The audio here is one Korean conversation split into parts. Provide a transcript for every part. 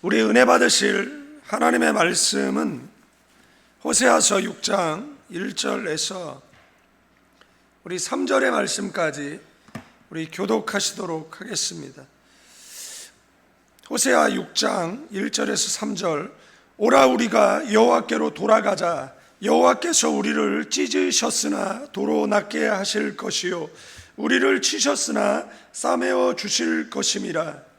우리 은혜 받으실 하나님의 말씀은 호세아서 6장 1절에서 우리 3절의 말씀까지 우리 교독하시도록 하겠습니다. 호세아 6장 1절에서 3절. 오라 우리가 여호와께로 돌아가자. 여호와께서 우리를 찢으셨으나 도로 낫게 하실 것이요 우리를 치셨으나 싸매어 주실 것임이라.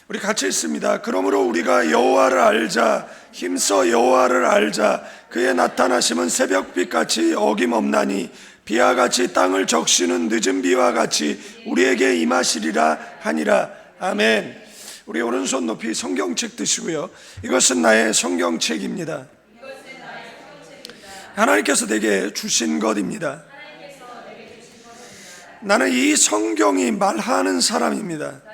우리 같이 읽습니다. 그러므로 우리가 여호와를 알자. 힘써 여호와를 알자. 그의 나타나심은 새벽빛같이 어김없나니 비와 같이 땅을 적시는 늦은 비와 같이 우리에게 임하시리라 하니라. 아멘. 우리 오른손 높이 성경책 드시고요. 이것은 나의 성경책입니다. 하나님께서 내게 주신 것입니다. 나는 이 성경이 말하는 사람입니다.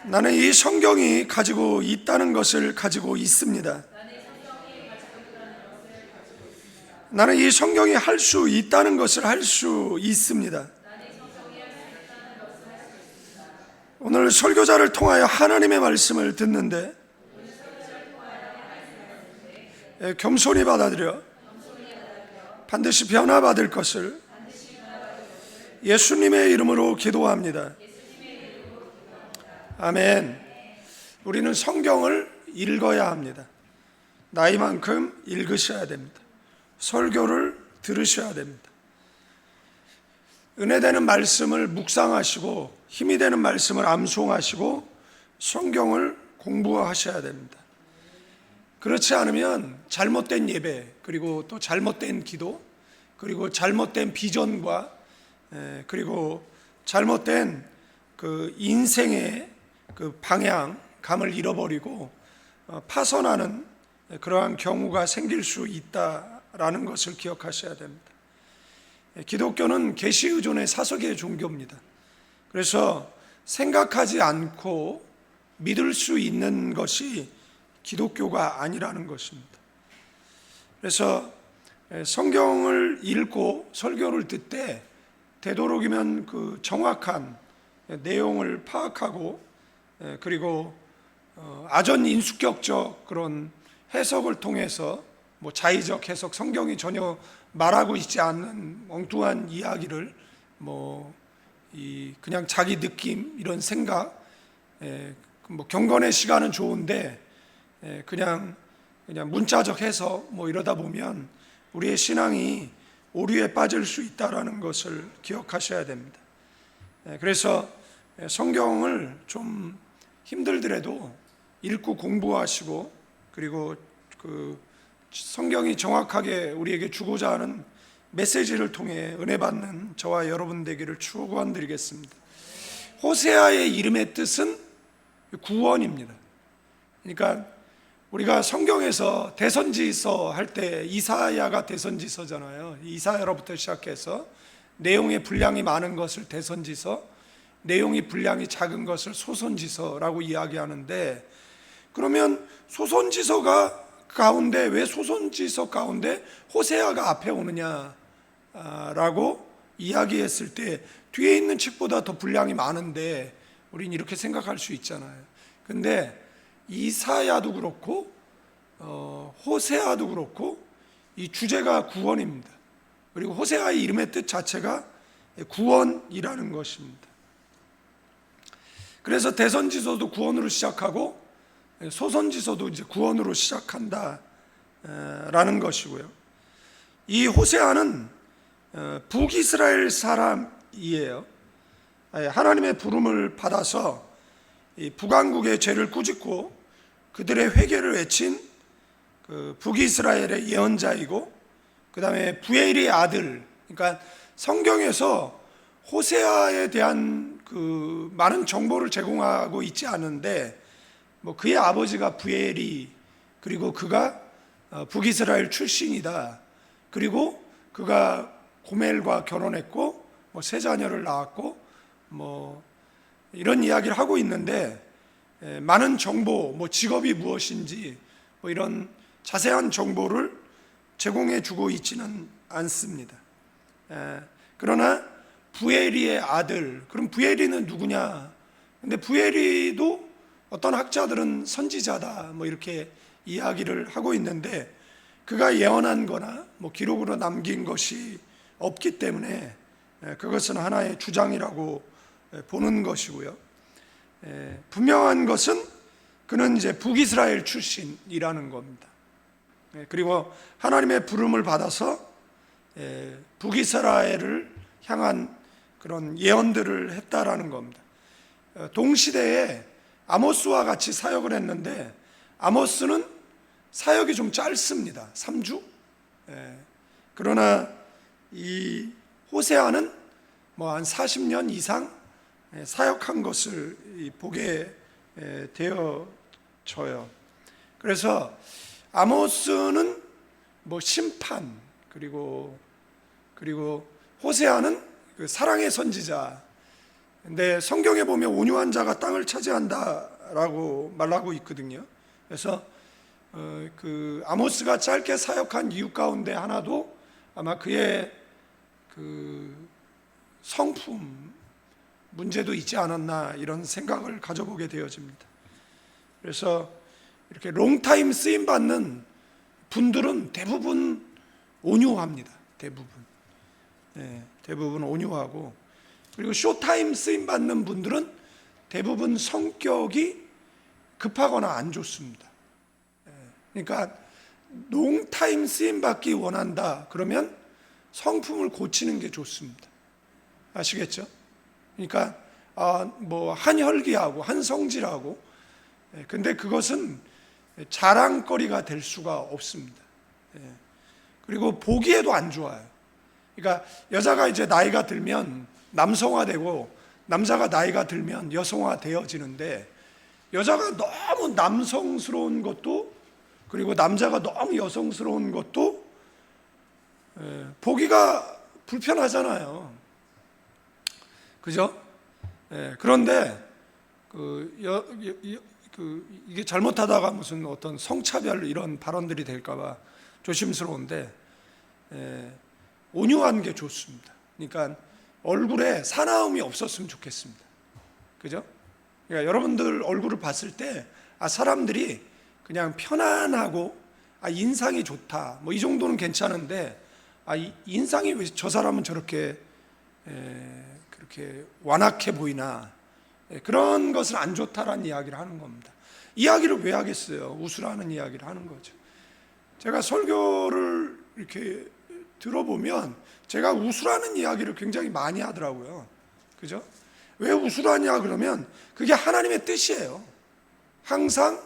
나는 이 성경이 가지고 있다는 것을 가지고 있습니다. 나는 이 성경이 할 수 있다는 것을 할 수 있습니다. 오늘 설교자를 통하여 하나님의 말씀을 듣는데 겸손히 받아들여 반드시 변화받을 것을 예수님의 이름으로 기도합니다. 아멘. 우리는 성경을 읽어야 합니다. 나이만큼 읽으셔야 됩니다. 설교를 들으셔야 됩니다. 은혜되는 말씀을 묵상하시고 힘이 되는 말씀을 암송하시고 성경을 공부하셔야 됩니다. 그렇지 않으면 잘못된 예배, 그리고 또 잘못된 기도, 그리고 잘못된 비전과 그리고 잘못된 그 인생의 그 방향감을 잃어버리고 파선하는 그러한 경우가 생길 수 있다라는 것을 기억하셔야 됩니다. 기독교는 계시 의존의 사석의 종교입니다. 그래서 생각하지 않고 믿을 수 있는 것이 기독교가 아니라는 것입니다. 그래서 성경을 읽고 설교를 듣되 되도록이면 그 정확한 내용을 파악하고 그리고 아전인수격적 그런 해석을 통해서 뭐 자의적 해석, 성경이 전혀 말하고 있지 않는 엉뚱한 이야기를 그냥 자기 느낌 이런 생각, 경건의 시간은 좋은데 그냥 문자적 해석 이러다 보면 우리의 신앙이 오류에 빠질 수 있다라는 것을 기억하셔야 됩니다. 그래서 성경을 좀 힘들더라도 읽고 공부하시고 그리고 그 성경이 정확하게 우리에게 주고자 하는 메시지를 통해 은혜 받는 저와 여러분 되기를 축원드리겠습니다. 호세아의 이름의 뜻은 구원입니다. 그러니까 우리가 성경에서 대선지서 할 때 이사야가 대선지서잖아요. 이사야로부터 시작해서 내용의 분량이 많은 것을 대선지서, 내용이 분량이 작은 것을 소선지서라고 이야기하는데, 그러면 소선지서가 가운데 왜 소선지서 가운데 호세아가 앞에 오느냐라고 이야기했을 때 뒤에 있는 책보다 더 분량이 많은데 우린 이렇게 생각할 수 있잖아요. 근데 이사야도 그렇고 호세아도 그렇고 이 주제가 구원입니다. 그리고 호세아의 이름의 뜻 자체가 구원이라는 것입니다. 그래서 대선지서도 구원으로 시작하고 소선지서도 이제 구원으로 시작한다라는 것이고요. 이 호세아는 북이스라엘 사람이에요. 하나님의 부름을 받아서 이 북왕국의 죄를 꾸짖고 그들의 회개를 외친 그 북이스라엘의 예언자이고, 그 다음에 부엘의 아들, 그러니까 성경에서 호세아에 대한 그 많은 정보를 제공하고 있지 않은데 그의 아버지가 부엘이, 그리고 그가 북이스라엘 출신이다, 그리고 그가 고멜과 결혼했고 세 자녀를 낳았고 이런 이야기를 하고 있는데, 많은 정보, 직업이 무엇인지 이런 자세한 정보를 제공해 주고 있지는 않습니다. 그러나 부엘이의 아들, 그럼 부엘이는 누구냐? 근데 부엘이도 어떤 학자들은 선지자다 뭐 이렇게 이야기를 하고 있는데, 그가 예언한 거나 뭐 기록으로 남긴 것이 없기 때문에 그것은 하나의 주장이라고 보는 것이고요. 분명한 것은 그는 이제 북이스라엘 출신이라는 겁니다. 그리고 하나님의 부름을 받아서 북이스라엘을 향한 그런 예언들을 했다라는 겁니다. 동시대에 아모스와 같이 사역을 했는데, 아모스는 사역이 좀 짧습니다. 3주. 그러나 이 호세아는 뭐 한 40년 이상 사역한 것을 보게 되어져요. 그래서 아모스는 뭐 심판, 그리고 호세아는 그 사랑의 선지자. 근데 성경에 보면 온유한 자가 땅을 차지한다라고 말하고 있거든요. 그래서 그 아모스가 짧게 사역한 이유 가운데 하나도 아마 그의 그 성품 문제도 있지 않았나, 이런 생각을 가져보게 되어집니다. 그래서 이렇게 롱타임 쓰임 받는 분들은 대부분 온유합니다. 대부분 온유하고, 그리고 쇼타임 쓰임 받는 분들은 대부분 성격이 급하거나 안 좋습니다. 그러니까 롱타임 쓰임 받기 원한다 그러면 성품을 고치는 게 좋습니다. 아시겠죠? 그러니까 뭐 한혈기하고 한성질하고, 근데 그것은 자랑거리가 될 수가 없습니다. 그리고 보기에도 안 좋아요. 그러니까 여자가 이제 나이가 들면 남성화되고, 남자가 나이가 들면 여성화되어지는데, 여자가 너무 남성스러운 것도, 그리고 남자가 너무 여성스러운 것도 보기가 불편하잖아요. 그죠? 그런데 이게 잘못하다가 무슨 어떤 성차별 이런 발언들이 될까봐 조심스러운데, 온유한 게 좋습니다. 그러니까 얼굴에 사나움이 없었으면 좋겠습니다. 그죠? 그러니까 여러분들 얼굴을 봤을 때 사람들이 그냥 편안하고 인상이 좋다 뭐 이 정도는 괜찮은데, 인상이 왜 저 사람은 저렇게 그렇게 완악해 보이나, 그런 것은 안 좋다라는 이야기를 하는 겁니다. 이야기를 왜 하겠어요? 웃으라는 이야기를 하는 거죠. 제가 설교를 이렇게 들어보면 제가 웃으라는 이야기를 굉장히 많이 하더라고요. 그죠? 왜 웃으라냐 그러면 그게 하나님의 뜻이에요. 항상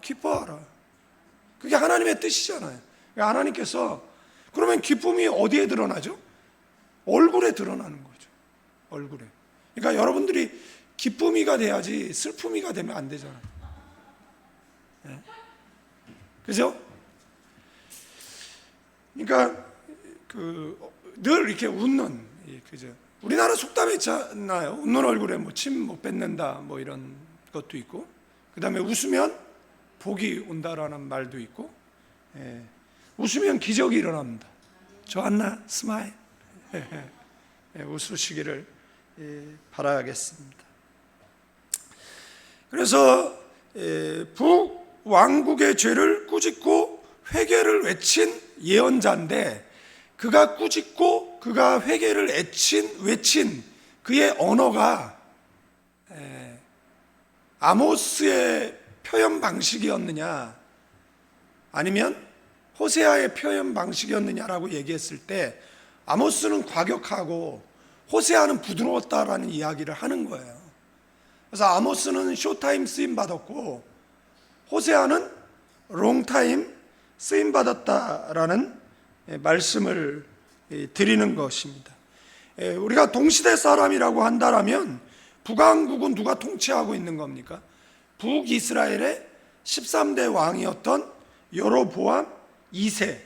기뻐하라. 그게 하나님의 뜻이잖아요. 하나님께서, 그러면 기쁨이 어디에 드러나죠? 얼굴에 드러나는 거죠. 얼굴에. 그러니까 여러분들이 기쁨이가 돼야지 슬픔이가 되면 안 되잖아요. 그죠? 그러니까 늘 이렇게 웃는, 그죠? 우리나라 속담이 있잖아요. 웃는 얼굴에 뭐 침 못 뱉는다 뭐 이런 것도 있고, 그 다음에 웃으면 복이 온다라는 말도 있고, 웃으면 기적이 일어납니다. 좋았나? 스마일. 웃으시기를 바라겠습니다. 그래서 북왕국의 죄를 꾸짖고 회개를 외친 예언자인데, 그가 꾸짖고 그가 회개를 외친 그의 언어가 아모스의 표현 방식이었느냐 아니면 호세아의 표현 방식이었느냐라고 얘기했을 때, 아모스는 과격하고 호세아는 부드러웠다라는 이야기를 하는 거예요. 그래서 아모스는 쇼타임 쓰임 받았고 호세아는 롱타임 쓰임 받았다라는 말씀을 드리는 것입니다. 우리가 동시대 사람이라고 한다면 북왕국은 누가 통치하고 있는 겁니까? 북이스라엘의 13대 왕이었던 여로보암 2세.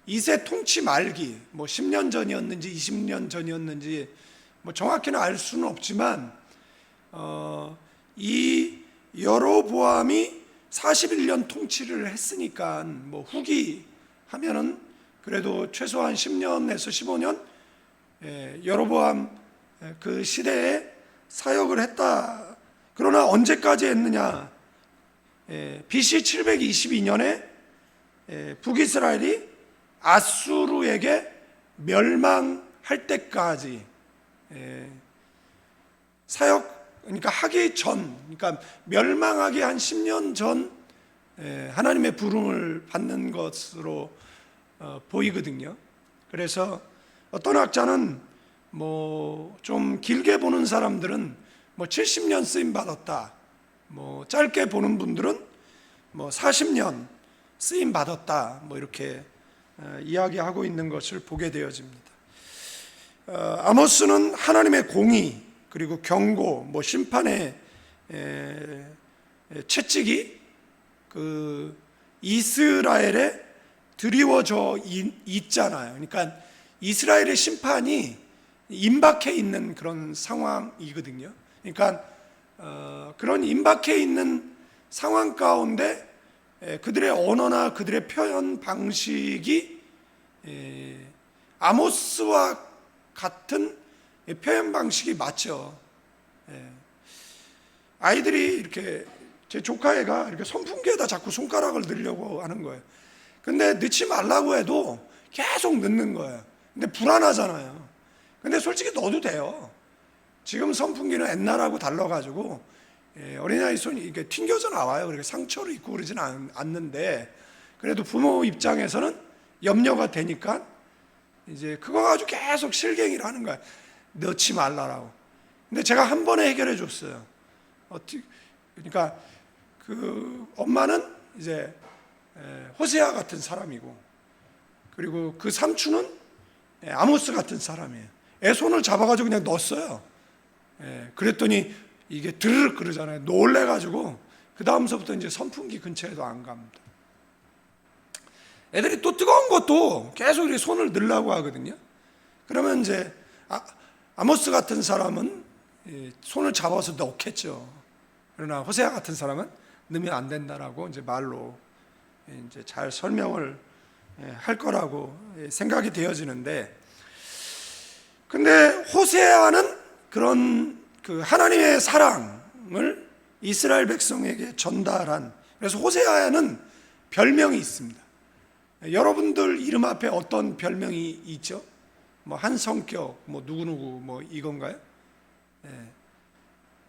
2세 통치 말기, 뭐 10년 전이었는지 20년 전이었는지 뭐 정확히는 알 수는 없지만, 이 여로보암이 41년 통치를 했으니까 뭐 후기 하면은 그래도 최소한 10년에서 15년 여로보암 그 시대에 사역을 했다. 그러나 언제까지 했느냐? BC 722년에 북이스라엘이 아수르에게 멸망할 때까지 사역, 그러니까 하기 전, 그러니까 멸망하기 한 10년 전 하나님의 부름을 받는 것으로 보이거든요. 그래서 어떤 학자는 뭐 좀 길게 보는 사람들은 뭐 70년 쓰임 받았다, 뭐 짧게 보는 분들은 뭐 40년 쓰임 받았다, 뭐 이렇게 이야기하고 있는 것을 보게 되어집니다. 아모스는 하나님의 공의 그리고 경고, 뭐 심판의 채찍이 그 이스라엘에 드리워져 있잖아요. 그러니까 이스라엘의 심판이 임박해 있는 그런 상황이거든요. 그러니까 그런 임박해 있는 상황 가운데 그들의 언어나 그들의 표현 방식이 아모스와 같은 표현 방식이 맞죠. 아이들이 이렇게, 제 조카애가 이렇게 선풍기에다 자꾸 손가락을 넣으려고 하는 거예요. 근데 넣지 말라고 해도 계속 넣는 거예요. 근데 불안하잖아요. 근데 솔직히 넣어도 돼요. 지금 선풍기는 옛날하고 달라가지고 어린아이 손이 이렇게 튕겨져 나와요. 그렇게 상처를 입고 그러지는 않는데, 그래도 부모 입장에서는 염려가 되니까 이제 그거 가지고 계속 실갱이를 하는 거야. 넣지 말라라고. 근데 제가 한 번에 해결해 줬어요. 그러니까 그 엄마는 이제 호세아 같은 사람이고, 그리고 그 삼촌은 아모스 같은 사람이에요. 애 손을 잡아가지고 그냥 넣었어요. 그랬더니 이게 드르륵 그러잖아요. 놀래가지고 그 다음서부터 이제 선풍기 근처에도 안 갑니다. 애들이 또 뜨거운 것도 계속 이렇게 손을 넣으려고 하거든요. 그러면 이제 아모스 같은 사람은 손을 잡아서 넣겠죠. 그러나 호세아 같은 사람은 넣으면 안 된다라고 이제 말로 이제 잘 설명을 할 거라고 생각이 되어지는데, 근데 호세아는 그런 그 하나님의 사랑을 이스라엘 백성에게 전달한, 그래서 호세아에는 별명이 있습니다. 여러분들 이름 앞에 어떤 별명이 있죠? 뭐 한성격, 뭐 누구누구, 뭐 이건가요?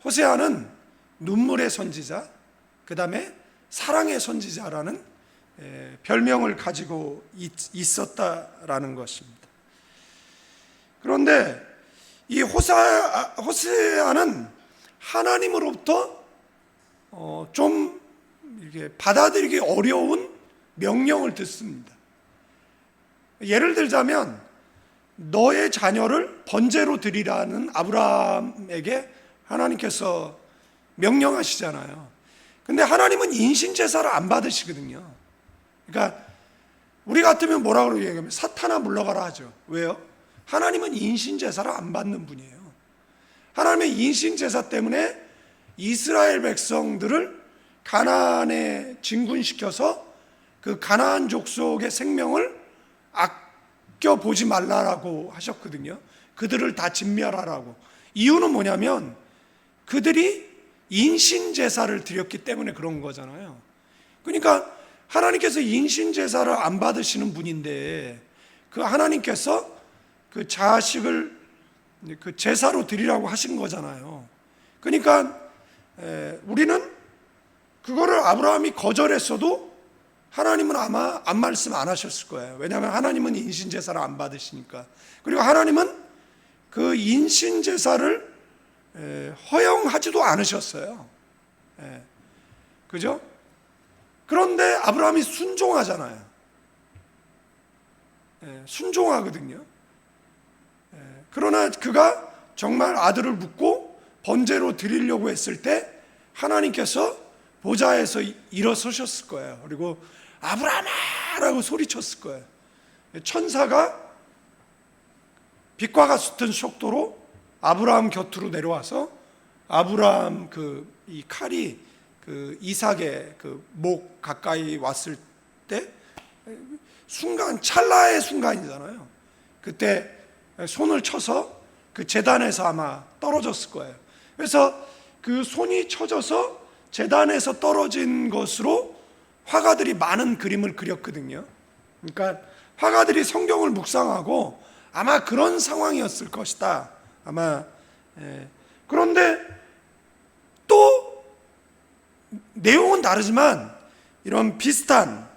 호세아는 눈물의 선지자, 그 다음에 사랑의 선지자라는 별명을 가지고 있었다라는 것입니다. 그런데 이 호세아는 하나님으로부터 좀 이렇게 받아들이기 어려운 명령을 듣습니다. 예를 들자면 너의 자녀를 번제로 드리라는 아브라함에게 하나님께서 명령하시잖아요. 근데 하나님은 인신제사를 안 받으시거든요. 그러니까 우리 같으면 뭐라고 얘기하면 사탄아 물러가라 하죠. 왜요? 하나님은 인신제사를 안 받는 분이에요. 하나님의 인신제사 때문에 이스라엘 백성들을 가나안에 진군시켜서 그 가나안 족속의 생명을 아껴보지 말라라고 하셨거든요. 그들을 다 진멸하라고. 이유는 뭐냐면 그들이 인신제사를 드렸기 때문에 그런 거잖아요. 그러니까 하나님께서 인신제사를 안 받으시는 분인데 그 하나님께서 그 자식을 그 제사로 드리라고 하신 거잖아요. 그러니까 우리는 그거를 아브라함이 거절했어도 하나님은 아마 안 말씀 안 하셨을 거예요. 왜냐하면 하나님은 인신제사를 안 받으시니까. 그리고 하나님은 그 인신제사를 허용하지도 않으셨어요. 그죠? 그런데 아브라함이 순종하잖아요. 순종하거든요. 그러나 그가 정말 아들을 묻고 번제로 드리려고 했을 때 하나님께서 보좌에서 일어서셨을 거예요. 그리고 아브라함아라고 소리쳤을 거예요. 천사가 빛과 같은 속도로 아브라함 곁으로 내려와서 아브라함 이 칼이 그 이삭의 그 목 가까이 왔을 때 순간, 찰나의 순간이잖아요. 그때 손을 쳐서 그 제단에서 아마 떨어졌을 거예요. 그래서 그 손이 쳐져서 제단에서 떨어진 것으로 화가들이 많은 그림을 그렸거든요. 그러니까 화가들이 성경을 묵상하고 아마 그런 상황이었을 것이다. 아마. 그런데 또 내용은 다르지만 이런 비슷한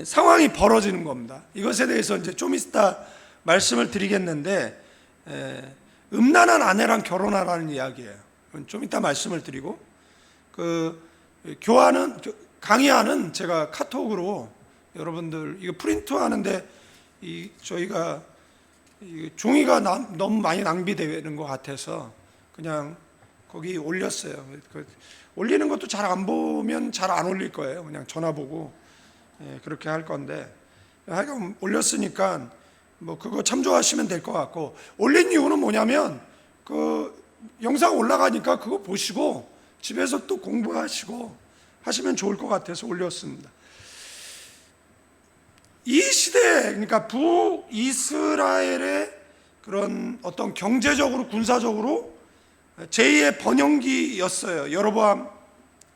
상황이 벌어지는 겁니다. 이것에 대해서 이제 좀 이따 말씀을 드리겠는데, 음란한 아내랑 결혼하라는 이야기예요. 좀 이따 말씀을 드리고, 강의하는 제가 카톡으로 여러분들 이거 프린트하는데 저희가 종이가 너무 많이 낭비되는 것 같아서 그냥 거기 올렸어요. 올리는 것도 잘 안 보면 잘 안 올릴 거예요. 그냥 전화 보고 그렇게 할 건데, 하여간 올렸으니까 뭐 그거 참조하시면 될 것 같고, 올린 이유는 뭐냐면 그 영상 올라가니까 그거 보시고 집에서 또 공부하시고 하시면 좋을 것 같아서 올렸습니다. 이 시대에, 그러니까 북이스라엘의 그런 어떤 경제적으로 군사적으로 제2의 번영기였어요. 여로보암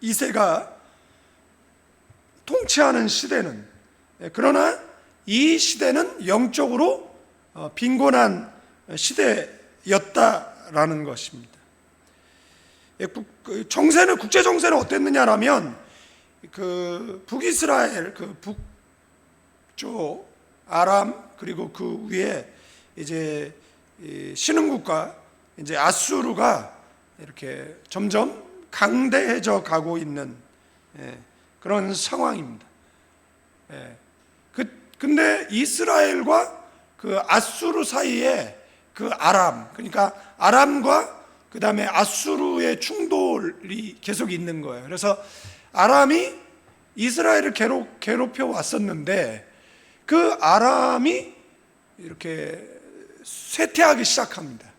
2세가 통치하는 시대는. 그러나 이 시대는 영적으로 빈곤한 시대였다라는 것입니다. 국제 정세는 어땠느냐라면 그 북이스라엘, 그 북쪽 아람, 그리고 그 위에 이제 신흥국가 이제 아수르가 이렇게 점점 강대해져 가고 있는 그런 상황입니다. 근데 이스라엘과 그 아수르 사이에 그 아람, 그러니까 아람과 그 다음에 아수르의 충돌이 계속 있는 거예요. 그래서 아람이 이스라엘을 괴롭혀 왔었는데 그 아람이 이렇게 쇠퇴하기 시작합니다.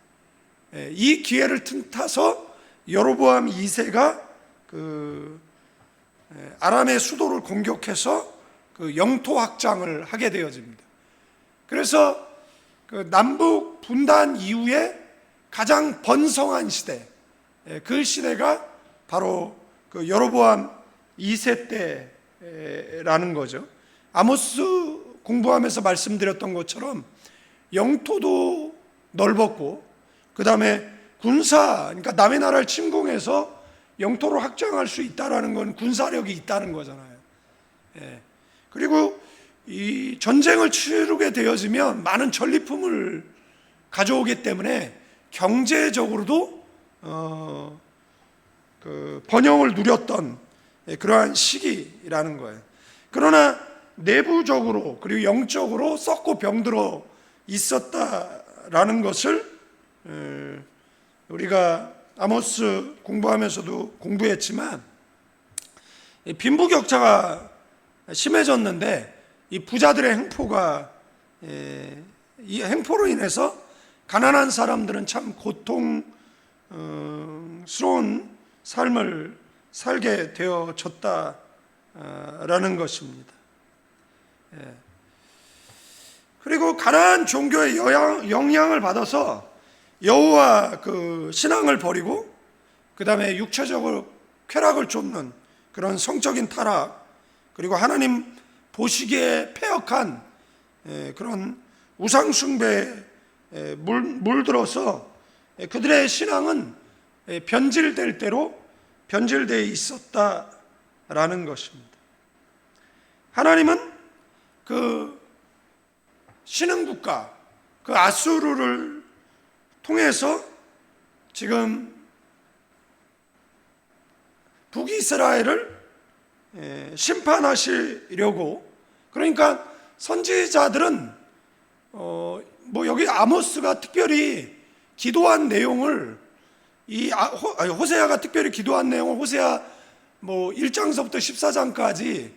이 기회를 틈타서 여로보암 2세가 그 아람의 수도를 공격해서 그 영토 확장을 하게 되어집니다. 그래서 그 남북 분단 이후에 가장 번성한 시대, 그 시대가 바로 그 여로보암 2세 때라는 거죠. 아모스 공부하면서 말씀드렸던 것처럼 영토도 넓었고, 그 다음에 군사, 그러니까 남의 나라를 침공해서 영토를 확장할 수 있다는 건 군사력이 있다는 거잖아요. 그리고 이 전쟁을 치르게 되어지면 많은 전리품을 가져오기 때문에 경제적으로도 그 번영을 누렸던 그러한 시기라는 거예요. 그러나 내부적으로 그리고 영적으로 썩고 병들어 있었다라는 것을 우리가 아모스 공부하면서도 공부했지만, 빈부격차가 심해졌는데 이 부자들의 행포가, 이 행포로 인해서 가난한 사람들은 참 고통스러운 삶을 살게 되어졌다라는 것입니다. 그리고 가나안 종교의 영향을 받아서 여호와 그 신앙을 버리고, 그 다음에 육체적으로 쾌락을 쫓는 그런 성적인 타락, 그리고 하나님 보시기에 패역한 그런 우상숭배에 물들어서 그들의 신앙은 변질될 대로 변질되어 있었다라는 것입니다. 하나님은 그 신흥국가, 그 아수르를 통해서 지금 북이스라엘을 심판하시려고, 그러니까 선지자들은 뭐 여기 아모스가 특별히 기도한 내용을 호세아가 특별히 기도한 내용을 호세아 뭐 1장서부터 14장까지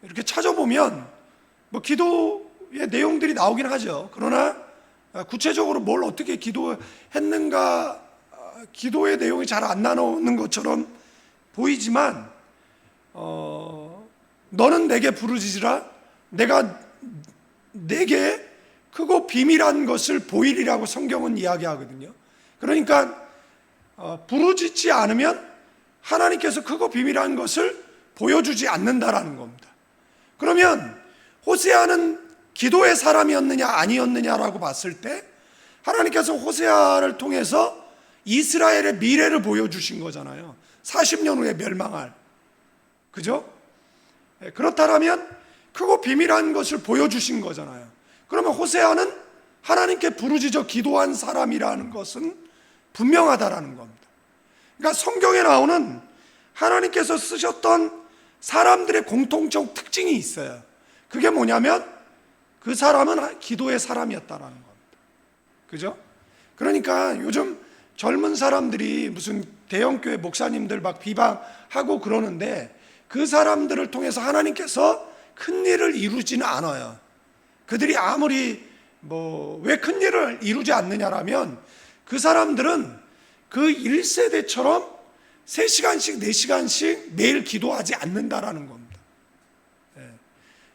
이렇게 찾아보면 뭐 기도의 내용들이 나오긴 하죠. 그러나 구체적으로 뭘 어떻게 기도했는가, 기도의 내용이 잘 안 나오는 것처럼 보이지만 너는 내게 부르짖으라 내가 내게 크고 비밀한 것을 보이리라고 성경은 이야기하거든요. 그러니까 부르짖지 않으면 하나님께서 크고 비밀한 것을 보여주지 않는다라는 겁니다. 그러면 호세아는 기도의 사람이었느냐 아니었느냐라고 봤을 때 하나님께서 호세아를 통해서 이스라엘의 미래를 보여주신 거잖아요. 40년 후에 멸망할. 그죠? 그렇다면 크고 비밀한 것을 보여주신 거잖아요. 그러면 호세아는 하나님께 부르짖어 기도한 사람이라는 것은 분명하다라는 겁니다. 그러니까 성경에 나오는 하나님께서 쓰셨던 사람들의 공통적 특징이 있어요. 그게 뭐냐면 그 사람은 기도의 사람이었다라는 겁니다. 그죠? 그러니까 요즘 젊은 사람들이 무슨 대형교회 목사님들 막 비방하고 그러는데 그 사람들을 통해서 하나님께서 큰 일을 이루지는 않아요. 그들이 아무리 왜 큰 일을 이루지 않느냐라면 그 사람들은 그 1세대처럼 3시간씩 4시간씩 매일 기도하지 않는다라는 겁니다.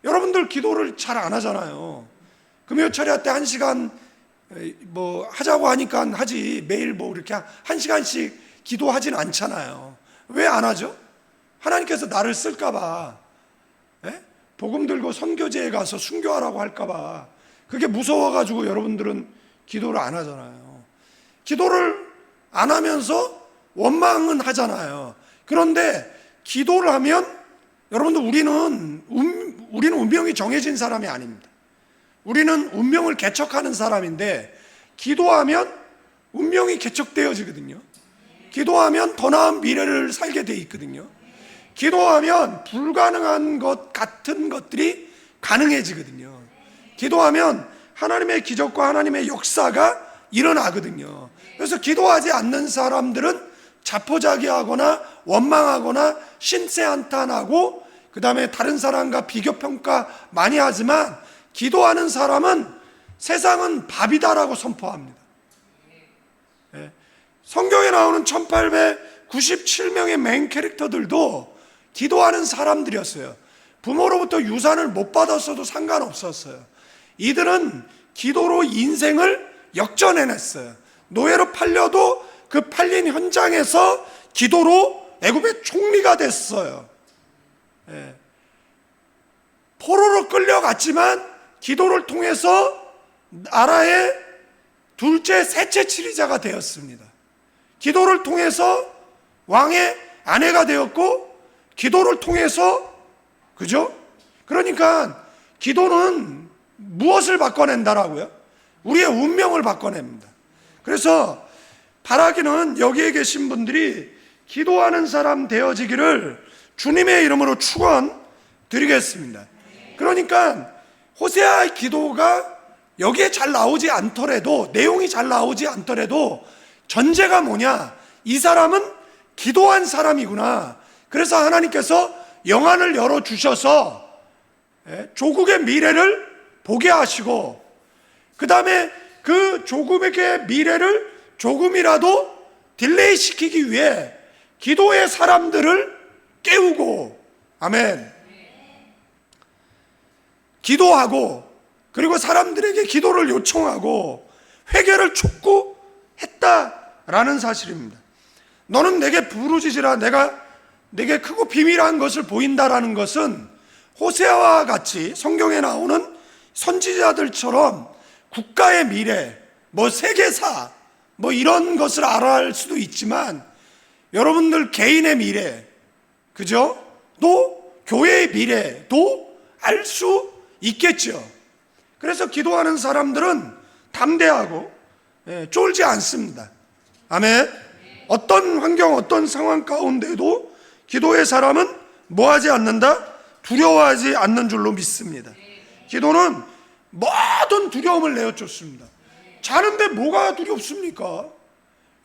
여러분들 기도를 잘 안 하잖아요. 금요 철야 때 1시간 하자고 하니까 하지 매일 이렇게 1시간씩 기도하진 않잖아요. 왜 안 하죠? 하나님께서 나를 쓸까봐, 복음 들고 선교제에 가서 순교하라고 할까봐 그게 무서워가지고 여러분들은 기도를 안 하잖아요. 기도를 안 하면서 원망은 하잖아요. 그런데 기도를 하면 여러분들 우리는 운명이 정해진 사람이 아닙니다. 우리는 운명을 개척하는 사람인데 기도하면 운명이 개척되어지거든요. 기도하면 더 나은 미래를 살게 돼 있거든요. 기도하면 불가능한 것 같은 것들이 가능해지거든요. 기도하면 하나님의 기적과 하나님의 역사가 일어나거든요. 그래서 기도하지 않는 사람들은 자포자기하거나 원망하거나 신세한탄하고 그 다음에 다른 사람과 비교평가 많이 하지만 기도하는 사람은 세상은 밥이다라고 선포합니다. 성경에 나오는 1897명의 메인 캐릭터들도 기도하는 사람들이었어요. 부모로부터 유산을 못 받았어도 상관없었어요. 이들은 기도로 인생을 역전해냈어요. 노예로 팔려도 그 팔린 현장에서 기도로 애굽의 총리가 됐어요. 포로로 끌려갔지만 기도를 통해서 나라의 둘째, 셋째 치리자가 되었습니다. 기도를 통해서 왕의 아내가 되었고 기도를 통해서, 그죠? 그러니까 기도는 무엇을 바꿔낸다라고요? 우리의 운명을 바꿔냅니다. 그래서 바라기는 여기에 계신 분들이 기도하는 사람 되어지기를 주님의 이름으로 축원드리겠습니다. 그러니까 호세아의 기도가 여기에 잘 나오지 않더라도, 내용이 잘 나오지 않더라도 전제가 뭐냐? 이 사람은 기도한 사람이구나. 그래서 하나님께서 영안을 열어주셔서 조국의 미래를 보게 하시고 그 다음에 그 조국의 미래를 조금이라도 딜레이 시키기 위해 기도의 사람들을 깨우고, 아멘, 기도하고 그리고 사람들에게 기도를 요청하고 회개를 촉구했다라는 사실입니다. 너는 내게 부르짖으라 내가 내게 크고 비밀한 것을 보인다라는 것은 호세아와 같이 성경에 나오는 선지자들처럼 국가의 미래, 세계사 이런 것을 알아할 수도 있지만 여러분들 개인의 미래, 그죠? 또 교회의 미래도 알 수 있겠죠. 그래서 기도하는 사람들은 담대하고 쫄지 않습니다. 아멘. 어떤 환경, 어떤 상황 가운데도 기도의 사람은 뭐하지 않는다? 두려워하지 않는 줄로 믿습니다. 기도는 모든 두려움을 내어쫓습니다. 자는데 뭐가 두렵습니까?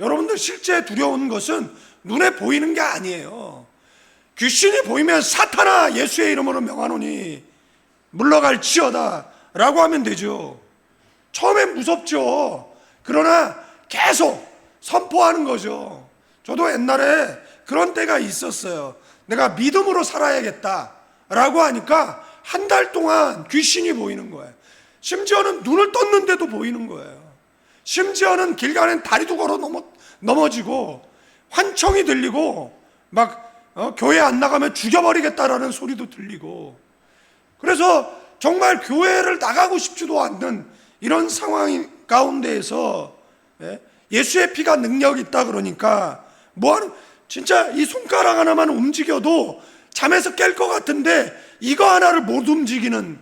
여러분들 실제 두려운 것은 눈에 보이는 게 아니에요. 귀신이 보이면 사탄아 예수의 이름으로 명하노니 물러갈지어다 라고 하면 되죠. 처음엔 무섭죠. 그러나 계속 선포하는 거죠. 저도 옛날에 그런 때가 있었어요. 내가 믿음으로 살아야겠다 라고 하니까 한 달 동안 귀신이 보이는 거예요. 심지어는 눈을 떴는데도 보이는 거예요. 심지어는 길 가는 다리도 걸어 넘어지고 환청이 들리고 막 교회 안 나가면 죽여버리겠다라는 소리도 들리고, 그래서 정말 교회를 나가고 싶지도 않는 이런 상황 가운데에서 예수의 피가 능력이 있다 그러니까 뭐하는, 진짜 이 손가락 하나만 움직여도 잠에서 깰 것 같은데 이거 하나를 못 움직이는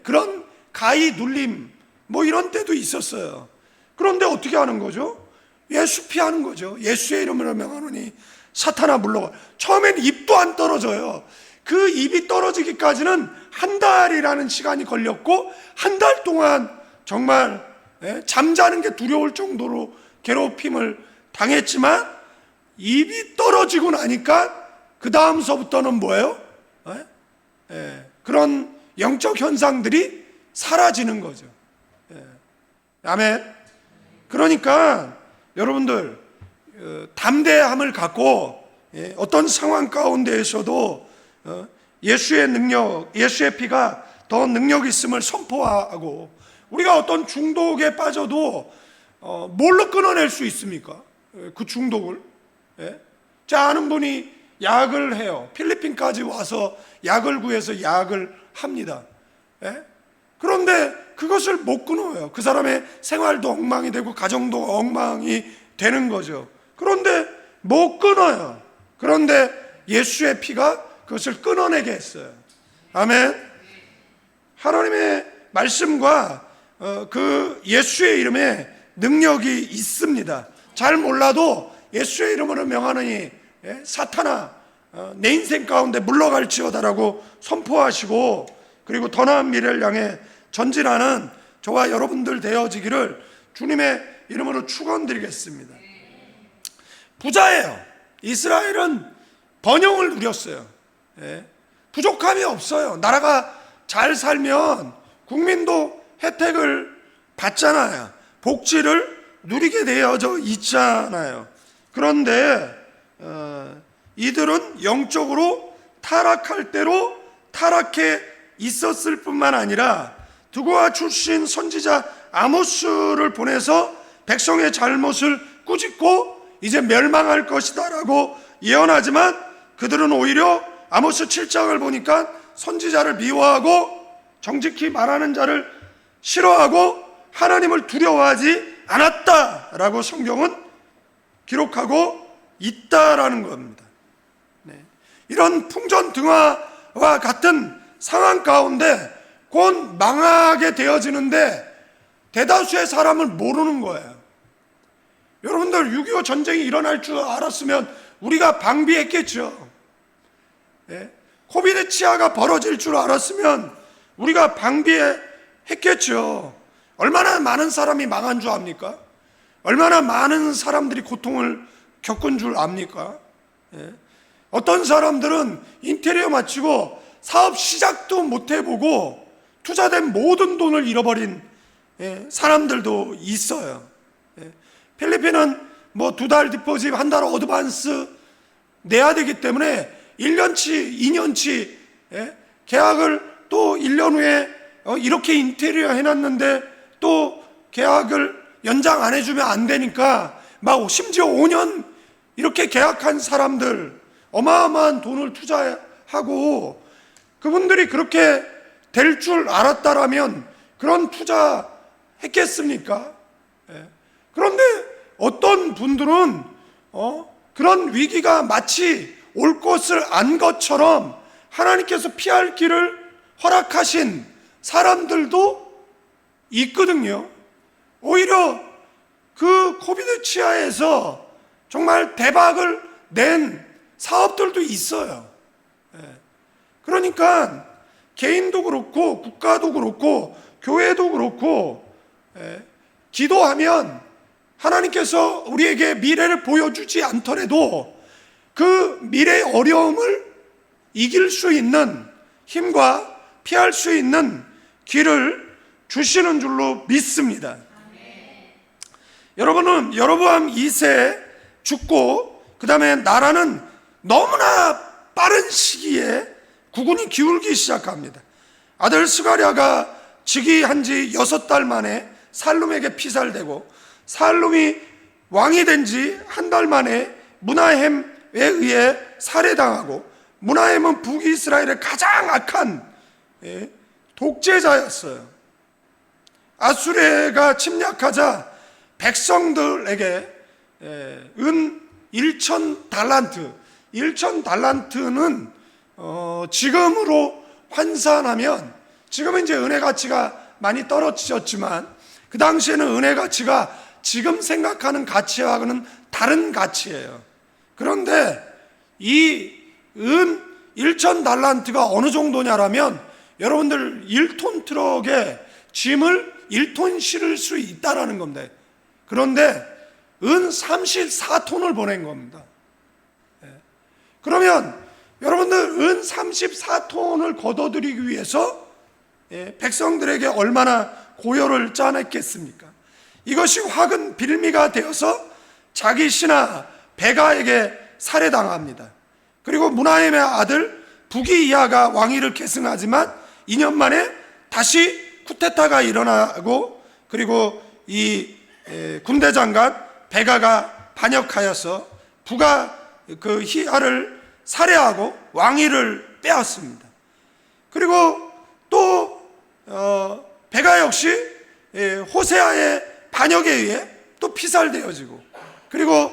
그런 가히 눌림 뭐 이런 때도 있었어요. 그런데 어떻게 하는 거죠? 예수 피하는 거죠. 예수의 이름으로 명하노니 사탄아 물러가. 처음엔 입도 안 떨어져요. 그 입이 떨어지기까지는 한 달이라는 시간이 걸렸고, 한 달 동안 정말 잠자는 게 두려울 정도로 괴롭힘을 당했지만, 입이 떨어지고 나니까 그 다음서부터는 뭐예요? 그런 영적 현상들이 사라지는 거죠. 아멘. 그러니까 여러분들 담대함을 갖고 어떤 상황 가운데에서도 예수의 능력, 예수의 피가 더 능력 있음을 선포하고, 우리가 어떤 중독에 빠져도 뭘로 끊어낼 수 있습니까? 그 중독을. 자, 아는 분이 약을 해요. 필리핀까지 와서 약을 구해서 약을 합니다. 그런데 그것을 못 끊어요. 그 사람의 생활도 엉망이 되고 가정도 엉망이 되는 거죠. 그런데 못 끊어요. 그런데 예수의 피가 그것을 끊어내게 했어요. 아멘. 하나님의 말씀과 그 예수의 이름에 능력이 있습니다. 잘 몰라도 예수의 이름으로 명하노니 사탄아 내 인생 가운데 물러갈지어다라고 선포하시고, 그리고 더 나은 미래를 향해 전진하는 저와 여러분들 되어지기를 주님의 이름으로 축원드리겠습니다. 부자예요. 이스라엘은 번영을 누렸어요. 부족함이 없어요. 나라가 잘 살면 국민도 혜택을 받잖아요. 복지를 누리게 되어져 있잖아요. 그런데 이들은 영적으로 타락할 대로 타락해 있었을 뿐만 아니라 두고아 출신 선지자 아모스를 보내서 백성의 잘못을 꾸짖고 이제 멸망할 것이다 라고 예언하지만, 그들은 오히려 아모스 7장을 보니까 선지자를 미워하고 정직히 말하는 자를 싫어하고 하나님을 두려워하지 않았다라고 성경은 기록하고 있다라는 겁니다. 이런 풍전등화와 같은 상황 가운데 곧 망하게 되어지는데 대다수의 사람은 모르는 거예요. 여러분들 6.25 전쟁이 일어날 줄 알았으면 우리가 방비했겠죠. 코비드 치하가 벌어질 줄 알았으면 우리가 방비했겠죠. 얼마나 많은 사람이 망한 줄 압니까? 얼마나 많은 사람들이 고통을 겪은 줄 압니까? 어떤 사람들은 인테리어 마치고 사업 시작도 못 해보고 투자된 모든 돈을 잃어버린 사람들도 있어요. 필리핀은 뭐 2달 디포짓, 한 달 어드반스 내야 되기 때문에 1년치, 2년치 계약을 또 1년 후에 이렇게 인테리어 해놨는데 또 계약을 연장 안 해주면 안 되니까 막 심지어 5년 이렇게 계약한 사람들, 어마어마한 돈을 투자하고, 그분들이 그렇게 될 줄 알았다라면 그런 투자 했겠습니까? 그런데 어떤 분들은 그런 위기가 마치 올 것을 안 것처럼 하나님께서 피할 길을 허락하신 사람들도 있거든요. 오히려 그 코비드 치하에서 정말 대박을 낸 사업들도 있어요. 그러니까 개인도 그렇고 국가도 그렇고 교회도 그렇고 기도하면 하나님께서 우리에게 미래를 보여주지 않더라도 그 미래의 어려움을 이길 수 있는 힘과 피할 수 있는 길을 주시는 줄로 믿습니다. 여러분은 여로보암 2세 죽고 그 다음에 나라는 너무나 빠른 시기에 국운이 기울기 시작합니다. 아들 스가랴가 즉위한 지 6달 만에 살룸에게 피살되고, 살룸이 왕이 된 지 한 달 만에 므나헴에 의해 살해당하고, 므나헴은 북이스라엘의 가장 악한 독재자였어요. 아수르가 침략하자 백성들에게 은 1,000달란트, 1,000달란트는 지금으로 환산하면, 지금은 이제 은혜 가치가 많이 떨어지셨지만 그 당시에는 은혜 가치가 지금 생각하는 가치와는 다른 가치예요. 그런데 이 은 1,000달란트가 어느 정도냐라면, 여러분들 1톤 트럭에 짐을 1톤 실을 수 있다라는 겁니다. 그런데 은 34톤을 보낸 겁니다. 그러면 여러분들 은 34톤을 걷어들이기 위해서 백성들에게 얼마나 고열을 짜냈겠습니까? 이것이 화근 빌미가 되어서 자기 신하 베가에게 살해당합니다. 그리고 므나헴의 아들 부기이아가 왕위를 계승하지만 2년 만에 다시 쿠데타가 일어나고, 그리고 이 군대 장관 베가가 반역하여서 부가 그 히아를 살해하고 왕위를 빼앗습니다. 그리고 또 베가 역시 호세아의 반역에 의해 또 피살되어지고, 그리고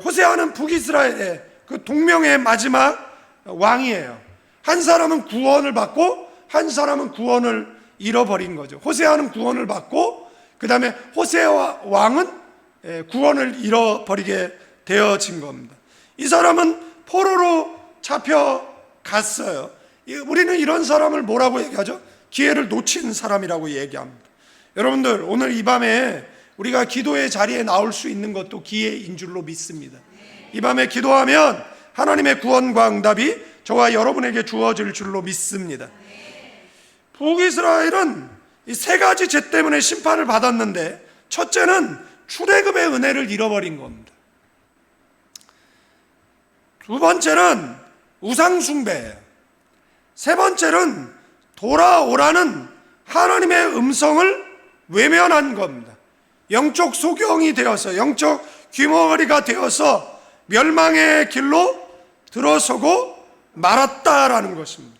호세아는 북이스라엘의 그 동명의 마지막 왕이에요. 한 사람은 구원을 받고 한 사람은 구원을 잃어버린 거죠. 호세아는 구원을 받고, 그 다음에 호세아 왕은 구원을 잃어버리게 되어진 겁니다. 이 사람은 포로로 잡혀갔어요. 우리는 이런 사람을 뭐라고 얘기하죠? 기회를 놓친 사람이라고 얘기합니다. 여러분들, 오늘 이 밤에 우리가 기도의 자리에 나올 수 있는 것도 기회인 줄로 믿습니다. 이 밤에 기도하면 하나님의 구원과 응답이 저와 여러분에게 주어질 줄로 믿습니다. 북이스라엘은 이 세 가지 죄 때문에 심판을 받았는데, 첫째는 출애굽의 은혜를 잃어버린 겁니다. 두 번째는 우상숭배예요. 세 번째는 돌아오라는 하나님의 음성을 외면한 겁니다. 영적 소경이 되어서, 영적 귀머거리가 되어서 멸망의 길로 들어서고 말았다라는 것입니다.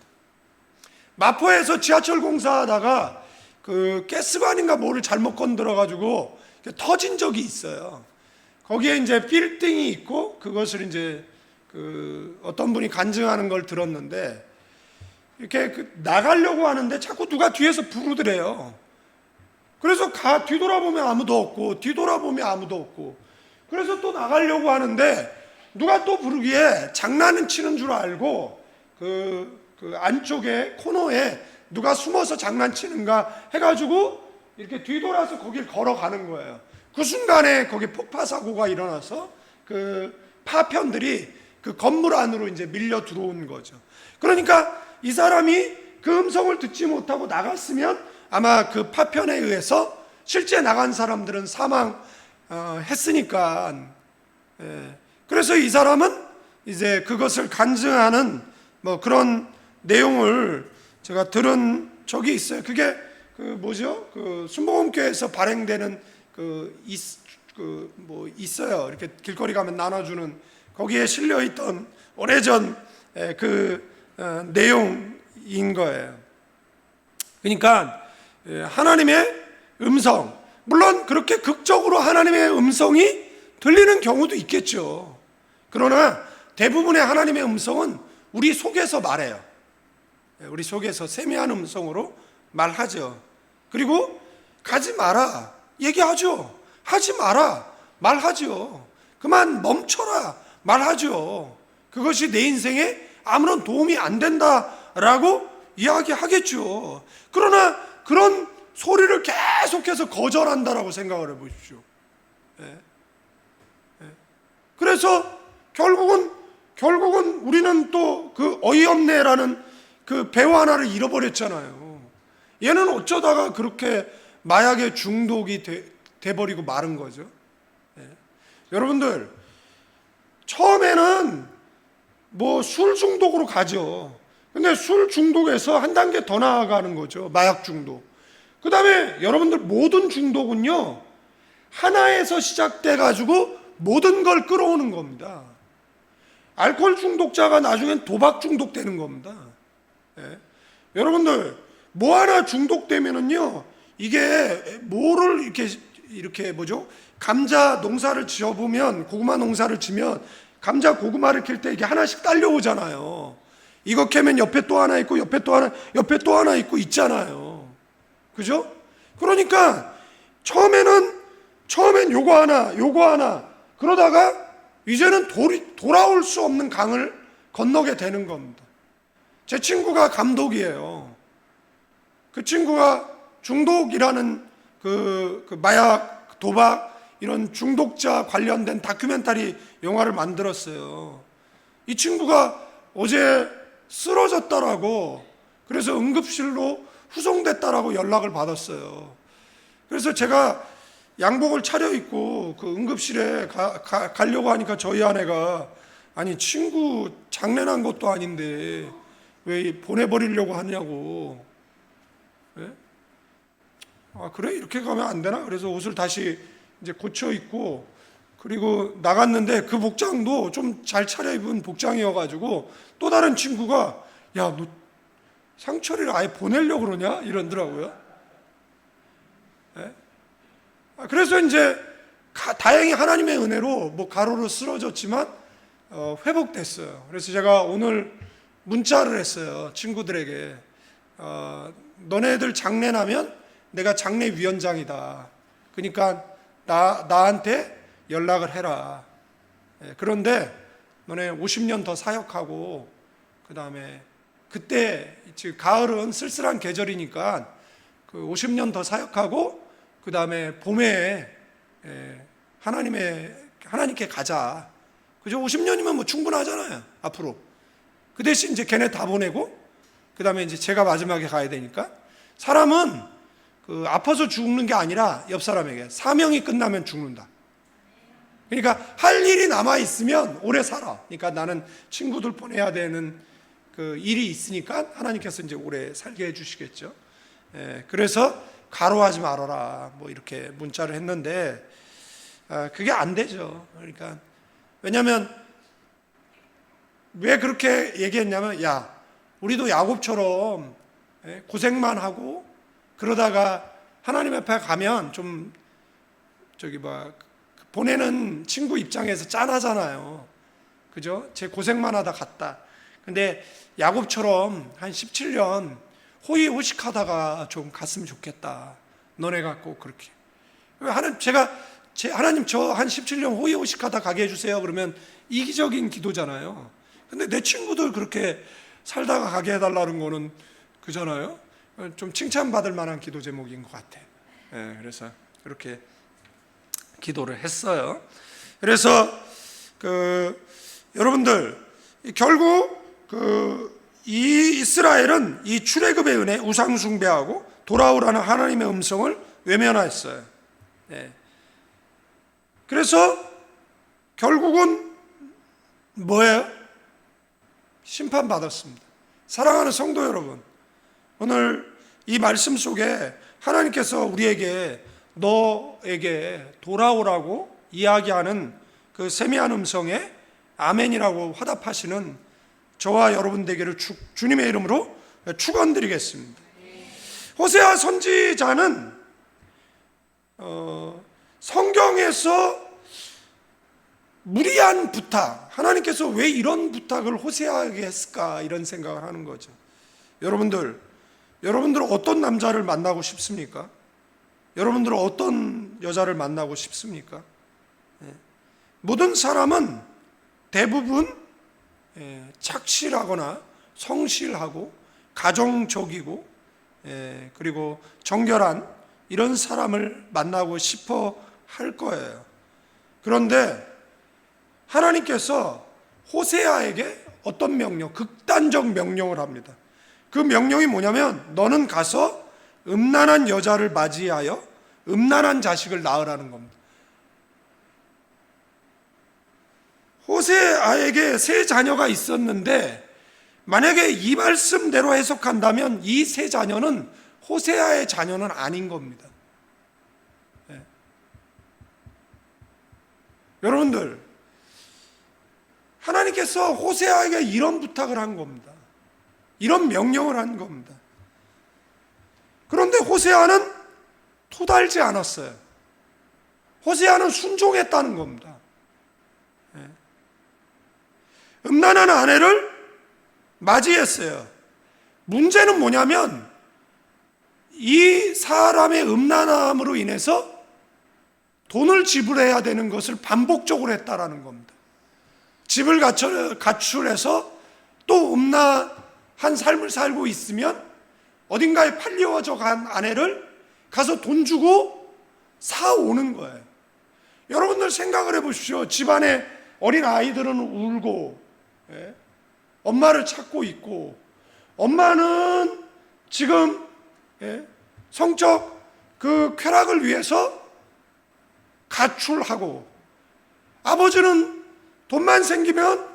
마포에서 지하철 공사하다가 그 가스관인가 뭐를 잘못 건드려가지고 터진 적이 있어요. 거기에 이제 빌딩이 있고, 그것을 이제 그 어떤 분이 간증하는 걸 들었는데, 이렇게 나가려고 하는데 자꾸 누가 뒤에서 부르더래요. 그래서 뒤돌아보면 아무도 없고, 뒤돌아보면 아무도 없고, 그래서 또 나가려고 하는데 누가 또 부르기에 장난은 치는 줄 알고 그 안쪽에 코너에 누가 숨어서 장난치는가 해가지고 이렇게 뒤돌아서 거길 걸어가는 거예요. 그 순간에 거기 폭파 사고가 일어나서 그 파편들이 그 건물 안으로 이제 밀려 들어온 거죠. 그러니까 이 사람이 그 음성을 듣지 못하고 나갔으면 아마 그 파편에 의해서 실제 나간 사람들은 사망했으니까. 그래서 이 사람은 이제 그것을 간증하는 뭐 그런 내용을 제가 들은 적이 있어요. 그게 그 뭐죠? 그 순복음교회에서 발행되는 뭐 있어요. 이렇게 길거리 가면 나눠주는, 거기에 실려 있던 오래전 내용인 거예요. 그러니까 하나님의 음성, 물론 그렇게 극적으로 하나님의 음성이 들리는 경우도 있겠죠. 그러나 대부분의 하나님의 음성은 우리 속에서 말해요. 우리 속에서 세미한 음성으로 말하죠. 그리고 가지 마라 얘기하죠. 하지 마라 말하죠. 그만 멈춰라 말하죠. 그것이 내 인생에 아무런 도움이 안 된다라고 이야기하겠죠. 그러나 그런 소리를 계속해서 거절한다라고 생각을 해보십시오. 그래서 결국은 우리는 또 그 어이없네라는 그 배우 하나를 잃어버렸잖아요. 얘는 어쩌다가 그렇게 마약에 중독이 돼버리고 마른 거죠. 여러분들, 처음에는 뭐 술 중독으로 가죠. 근데 술 중독에서 한 단계 더 나아가는 거죠. 마약 중독. 그 다음에 여러분들 모든 중독은요, 하나에서 시작돼 가지고 모든 걸 끌어오는 겁니다. 알코올 중독자가 나중엔 도박 중독되는 겁니다. 예. 여러분들 뭐 하나 중독되면은요, 이게 뭐를 이렇게 뭐죠? 감자 농사를 지어보면, 고구마 농사를 지면 감자 고구마를 캘 때 이게 하나씩 딸려오잖아요. 이거 캐면 옆에 또 하나 있고 옆에 또 하나, 옆에 또 하나 있고 있잖아요. 그죠? 그러니까 처음엔 요거 하나 그러다가 이제는 돌아올 수 없는 강을 건너게 되는 겁니다. 제 친구가 감독이에요. 그 친구가 중독이라는 그 마약, 도박 이런 중독자 관련된 다큐멘터리 영화를 만들었어요. 이 친구가 어제 쓰러졌다라고, 그래서 응급실로 후송됐다라고 연락을 받았어요. 그래서 제가 양복을 차려입고 그 응급실에 가려고 하니까 저희 아내가, 아니 친구 장례난 것도 아닌데 왜 보내버리려고 하냐고. 네? 아 그래? 이렇게 가면 안 되나? 그래서 옷을 다시 이제 고쳐 입고, 그리고 나갔는데 그 복장도 좀 잘 차려입은 복장이어가지고 또 다른 친구가, 야 너 상철이를 아예 보내려고 그러냐? 이러더라고요. 네? 그래서 이제 다행히 하나님의 은혜로 뭐 가로로 쓰러졌지만 회복됐어요. 그래서 제가 오늘 문자를 했어요. 친구들에게. 너네들 장례 나면 내가 장례위원장이다. 그러니까 나한테 연락을 해라. 그런데 너네 50년 더 사역하고, 그 다음에 그때 지금 가을은 쓸쓸한 계절이니까 그 50년 더 사역하고, 그 다음에 봄에 하나님께 가자. 그죠? 50년이면 뭐 충분하잖아요. 앞으로. 그 대신 이제 걔네 다 보내고, 그 다음에 이제 제가 마지막에 가야 되니까. 사람은 그 아파서 죽는 게 아니라 옆 사람에게 사명이 끝나면 죽는다. 그러니까 할 일이 남아 있으면 오래 살아. 그러니까 나는 친구들 보내야 되는 그 일이 있으니까 하나님께서 이제 오래 살게 해주시겠죠. 그래서 가로하지 말아라. 뭐 이렇게 문자를 했는데 그게 안 되죠. 그러니까 왜냐하면 왜 그렇게 얘기했냐면, 야 우리도 야곱처럼 고생만 하고 그러다가 하나님 앞에 가면 좀 보내는 친구 입장에서 짠하잖아요. 그죠? 제 고생만 하다 갔다. 근데 야곱처럼 한 17년 호의호식하다가 좀 갔으면 좋겠다. 너네가 꼭 그렇게. 하나님 저 한 17년 호의호식하다 가게 해주세요. 그러면 이기적인 기도잖아요. 근데 내 친구들 그렇게 살다가 가게 해달라는 거는 그잖아요. 좀 칭찬받을 만한 기도 제목인 것 같아. 그래서 그렇게 기도를 했어요. 그래서 여러분들 결국 이 이스라엘은 이 출애굽의 은혜, 우상 숭배하고 돌아오라는 하나님의 음성을 외면했어요. 그래서 결국은 뭐예요? 심판받았습니다. 사랑하는 성도 여러분, 오늘 이 말씀 속에 하나님께서 우리에게 너에게 돌아오라고 이야기하는 그 세미한 음성에 아멘이라고 화답하시는 저와 여러분 되기를 주님의 이름으로 축원드리겠습니다. 호세아 선지자는 성경에서 무리한 부탁, 하나님께서 왜 이런 부탁을 호세아에게 했을까, 이런 생각을 하는 거죠. 여러분들 어떤 남자를 만나고 싶습니까? 여러분들은 어떤 여자를 만나고 싶습니까? 모든 사람은 대부분 착실하거나 성실하고 가정적이고 그리고 정결한 이런 사람을 만나고 싶어 할 거예요. 그런데 하나님께서 호세아에게 어떤 명령, 극단적 명령을 합니다. 그 명령이 뭐냐면, 너는 가서 음란한 여자를 맞이하여 음란한 자식을 낳으라는 겁니다. 호세아에게 세 자녀가 있었는데 만약에 이 말씀대로 해석한다면 이 세 자녀는 호세아의 자녀는 아닌 겁니다. 네. 여러분들, 하나님께서 호세아에게 이런 부탁을 한 겁니다. 이런 명령을 한 겁니다. 그런데 호세아는 토달지 않았어요. 호세아는 순종했다는 겁니다. 네. 음란한 아내를 맞이했어요. 문제는 뭐냐면 이 사람의 음란함으로 인해서 돈을 지불해야 되는 것을 반복적으로 했다라는 겁니다. 집을 가출해서 또 음란한 삶을 살고 있으면 어딘가에 팔려져 간 아내를 가서 돈 주고 사오는 거예요. 여러분들 생각을 해보십시오. 집안에 어린 아이들은 울고, 예? 엄마를 찾고 있고, 엄마는 지금 성적 그 쾌락을 위해서 가출하고, 아버지는 돈만 생기면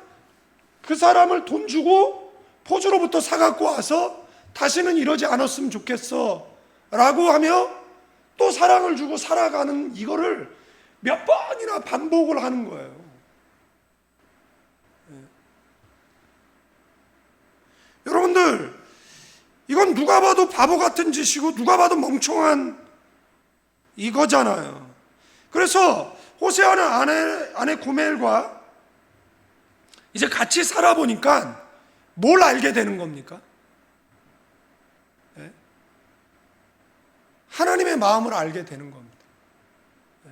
그 사람을 돈 주고 포주로부터 사갖고 와서 다시는 이러지 않았으면 좋겠어 라고 하며 또 사랑을 주고 살아가는 이거를 몇 번이나 반복을 하는 거예요. 여러분들, 이건 누가 봐도 바보 같은 짓이고 누가 봐도 멍청한 이거잖아요. 그래서 호세아는 아내 고멜과 이제 같이 살아보니까 뭘 알게 되는 겁니까? 네? 하나님의 마음을 알게 되는 겁니다. 네.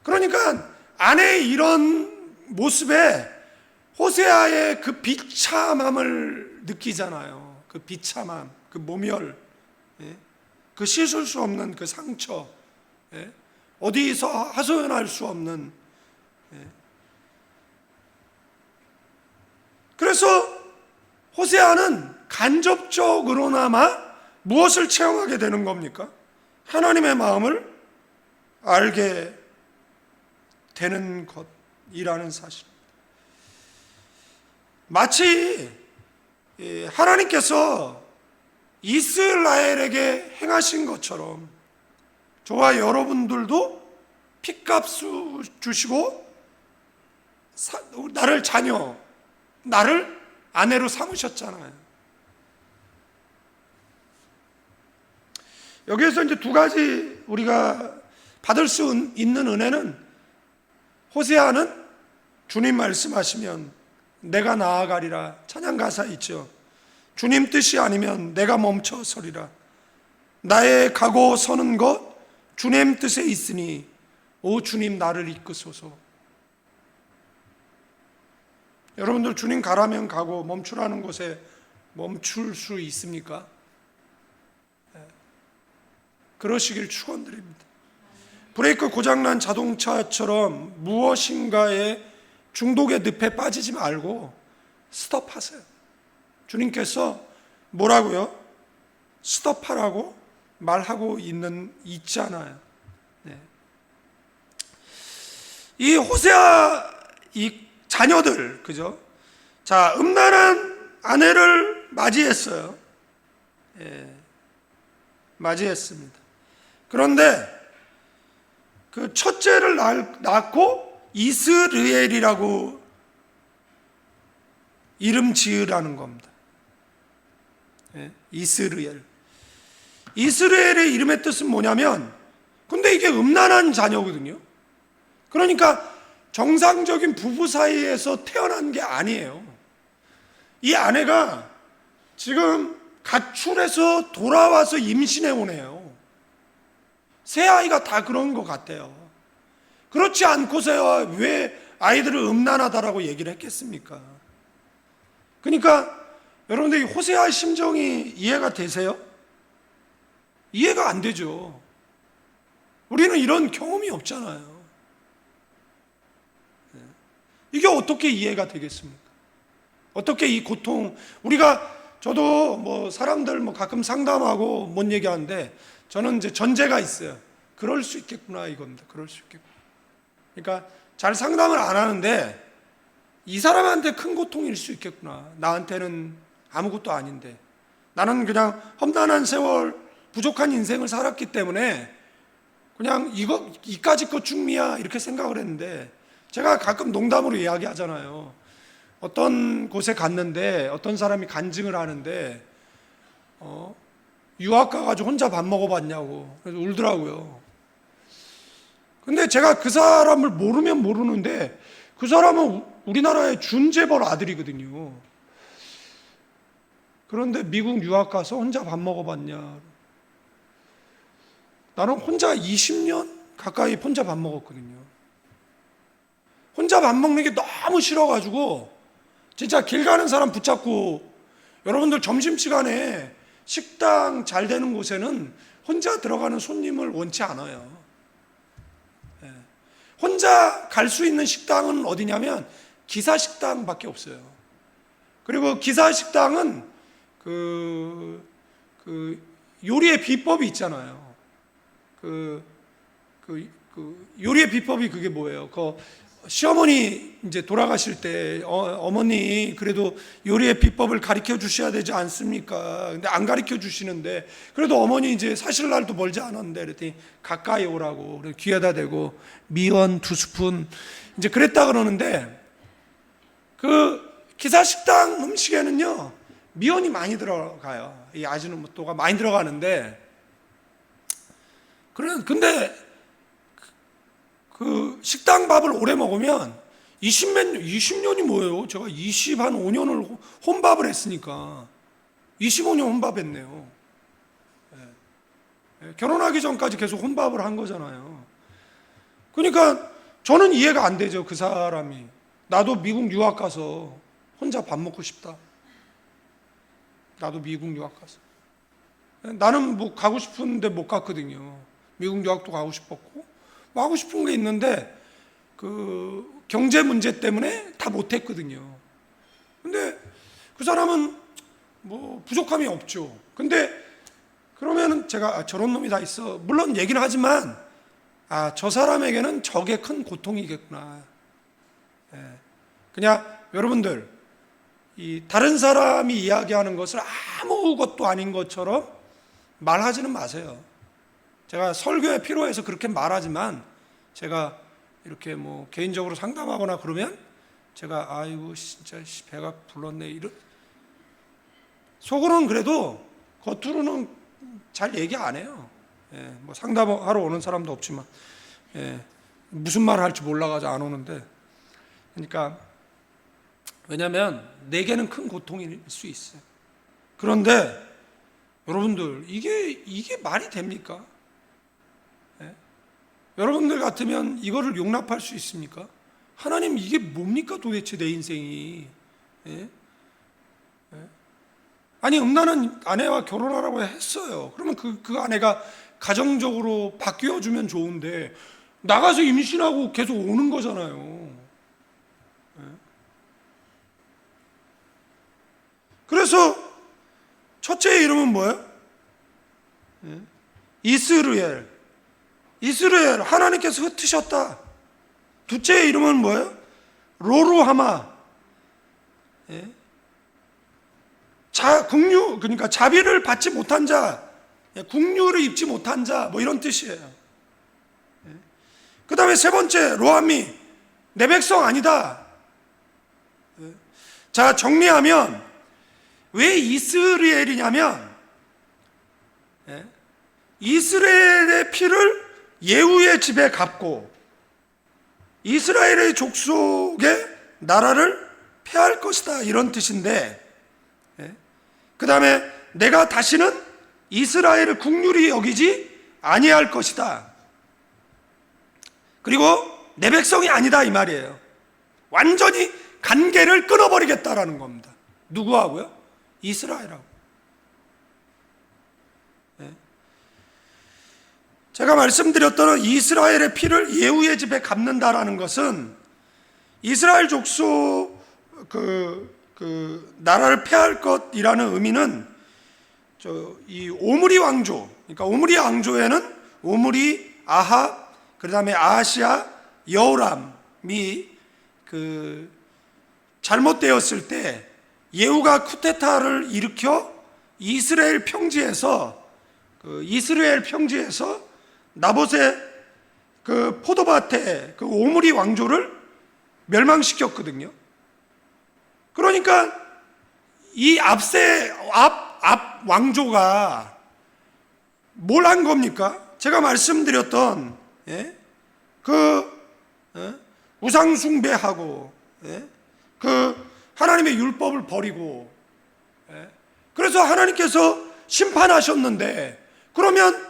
그러니까 아내의 이런 모습에 호세아의 그 비참함을 느끼잖아요. 그 비참함, 그 모멸, 그 씻을 수 없는 그 상처, 어디서 하소연할 수 없는. 그래서 호세아는 간접적으로나마 무엇을 체험하게 되는 겁니까? 하나님의 마음을 알게 되는 것이라는 사실. 마치 하나님께서 이스라엘에게 행하신 것처럼 저와 여러분들도 핏값 주시고 나를 자녀, 나를 아내로 삼으셨잖아요. 여기에서 이제 두 가지 우리가 받을 수 있는 은혜는, 호세아는 주님 말씀하시면 내가 나아가리라, 찬양 가사 있죠. 주님 뜻이 아니면 내가 멈춰 서리라. 나의 가고 서는 것 주님 뜻에 있으니 오 주님 나를 이끄소서. 여러분들, 주님 가라면 가고 멈추라는 곳에 멈출 수 있습니까? 그러시길 축원드립니다. 브레이크 고장난 자동차처럼 무엇인가에 중독의 늪에 빠지지 말고 스톱하세요. 주님께서 뭐라고요? 스톱하라고 말하고 있잖아요. 네. 이 호세아 이 자녀들, 그죠? 자, 음란한 아내를 맞이했어요. 맞이했습니다. 그런데 그 첫째를 낳고 이스르엘이라고 이름 지으라는 겁니다. 이스르엘. 이스라엘의 이름의 뜻은 뭐냐면, 근데 이게 음란한 자녀거든요. 그러니까 정상적인 부부 사이에서 태어난 게 아니에요. 이 아내가 지금 가출해서 돌아와서 임신해 오네요. 새 아이가 다 그런 것 같아요. 그렇지 않고서야 왜 아이들을 음란하다라고 얘기를 했겠습니까? 그러니까 여러분들, 이 호세아의 심정이 이해가 되세요? 이해가 안 되죠. 우리는 이런 경험이 없잖아요. 이게 어떻게 이해가 되겠습니까? 어떻게 이 고통, 저도 뭐 사람들 뭐 가끔 상담하고 뭔 얘기하는데, 저는 이제 전제가 있어요. 그럴 수 있겠구나 이겁니다. 그럴 수 있겠구나. 그러니까 잘 상담을 안 하는데 이 사람한테 큰 고통일 수 있겠구나. 나한테는 아무것도 아닌데. 나는 그냥 험난한 세월, 부족한 인생을 살았기 때문에 그냥 이까짓 것 중미야 이렇게 생각을 했는데, 제가 가끔 농담으로 이야기하잖아요. 어떤 곳에 갔는데 어떤 사람이 간증을 하는데 유학 가가지고 혼자 밥 먹어봤냐고. 그래서 울더라고요. 근데 제가 그 사람을 모르면 모르는데 그 사람은 우리나라의 준재벌 아들이거든요. 그런데 미국 유학 가서 혼자 밥 먹어봤냐. 나는 혼자 20년 가까이 혼자 밥 먹었거든요. 혼자 밥 먹는 게 너무 싫어가지고 진짜 길 가는 사람 붙잡고, 여러분들 점심시간에 식당 잘 되는 곳에는 혼자 들어가는 손님을 원치 않아요. 혼자 갈 수 있는 식당은 어디냐면 기사식당밖에 없어요. 그리고 기사식당은 그 요리의 비법이 있잖아요. 그 요리의 비법이 그게 뭐예요? 시어머니 이제 돌아가실 때 어머니 그래도 요리의 비법을 가르쳐 주셔야 되지 않습니까? 근데 안 가르쳐 주시는데, 그래도 어머니 이제 사실 날도 멀지 않았는데 그랬더니 가까이 오라고 귀에다 대고 미원 2스푼 이제 그랬다 그러는데, 그 기사식당 음식에는요 미원이 많이 들어가요. 이 아지노모토가 많이 들어가는데, 근데 그 식당 밥을 오래 먹으면 20년이 뭐예요? 제가 25년을 혼밥을 했으니까 25년 혼밥했네요. 결혼하기 전까지 계속 혼밥을 한 거잖아요. 그러니까 저는 이해가 안 되죠. 그 사람이 나도 미국 유학 가서 혼자 밥 먹고 싶다. 나도 미국 유학 가서. 나는 뭐 가고 싶은데 못 갔거든요. 미국 유학도 가고 싶었고 뭐 하고 싶은 게 있는데 그 경제 문제 때문에 다 못했거든요. 근데 그 사람은 뭐 부족함이 없죠. 근데 그러면은 제가 저런 놈이 다 있어, 물론 얘기는 하지만 저 사람에게는 저게 큰 고통이겠구나. 그냥 여러분들 이 다른 사람이 이야기하는 것을 아무것도 아닌 것처럼 말하지는 마세요. 제가 설교에 필요해서 그렇게 말하지만, 제가 이렇게 뭐 개인적으로 상담하거나 그러면 제가 아이고 진짜 배가 불렀네 이런, 속으로는 그래도 겉으로는 잘 얘기 안 해요. 뭐 상담하러 오는 사람도 없지만 무슨 말 할지 몰라가지고 안 오는데, 그러니까 왜냐하면 내게는 큰 고통일 수 있어요. 그런데 여러분들 이게 말이 됩니까? 여러분들 같으면 이거를 용납할 수 있습니까? 하나님 이게 뭡니까 도대체 내 인생이? 아니 음란한 아내와 결혼하라고 했어요. 그러면 그 아내가 가정적으로 바뀌어주면 좋은데 나가서 임신하고 계속 오는 거잖아요. 그래서 첫째의 이름은 뭐예요? 이스라엘. 하나님께서 흩으셨다. 둘째의 이름은 뭐예요? 로루하마. 국류, 그러니까 자비를 받지 못한 자, 국류를 입지 못한 자, 뭐 이런 뜻이에요. 그 다음에 세 번째 로함미, 내 백성 아니다. 자, 정리하면 왜 이스라엘이냐면 이스라엘의 피를 예후의 집에 갚고 이스라엘의 족속의 나라를 폐할 것이다, 이런 뜻인데, 그 다음에 내가 다시는 이스라엘을 국률이 여기지 아니할 것이다. 그리고 내 백성이 아니다 이 말이에요. 완전히 관계를 끊어버리겠다라는 겁니다. 누구하고요? 이스라엘하고. 제가 말씀드렸던 이스라엘의 피를 예후의 집에 갚는다라는 것은 이스라엘 족속 나라를 폐할 것이라는 의미는 이 오므리 왕조, 그러니까 오므리 왕조에는 오므리, 아합, 그 다음에 아하시아, 여호람이 잘못되었을 때 예후가 쿠데타를 일으켜 이스라엘 평지에서 나봇의 그 포도밭에 그 오므리 왕조를 멸망시켰거든요. 그러니까 이 앞 왕조가 뭘 한 겁니까? 제가 말씀드렸던 우상 숭배하고 그 하나님의 율법을 버리고 그래서 하나님께서 심판하셨는데, 그러면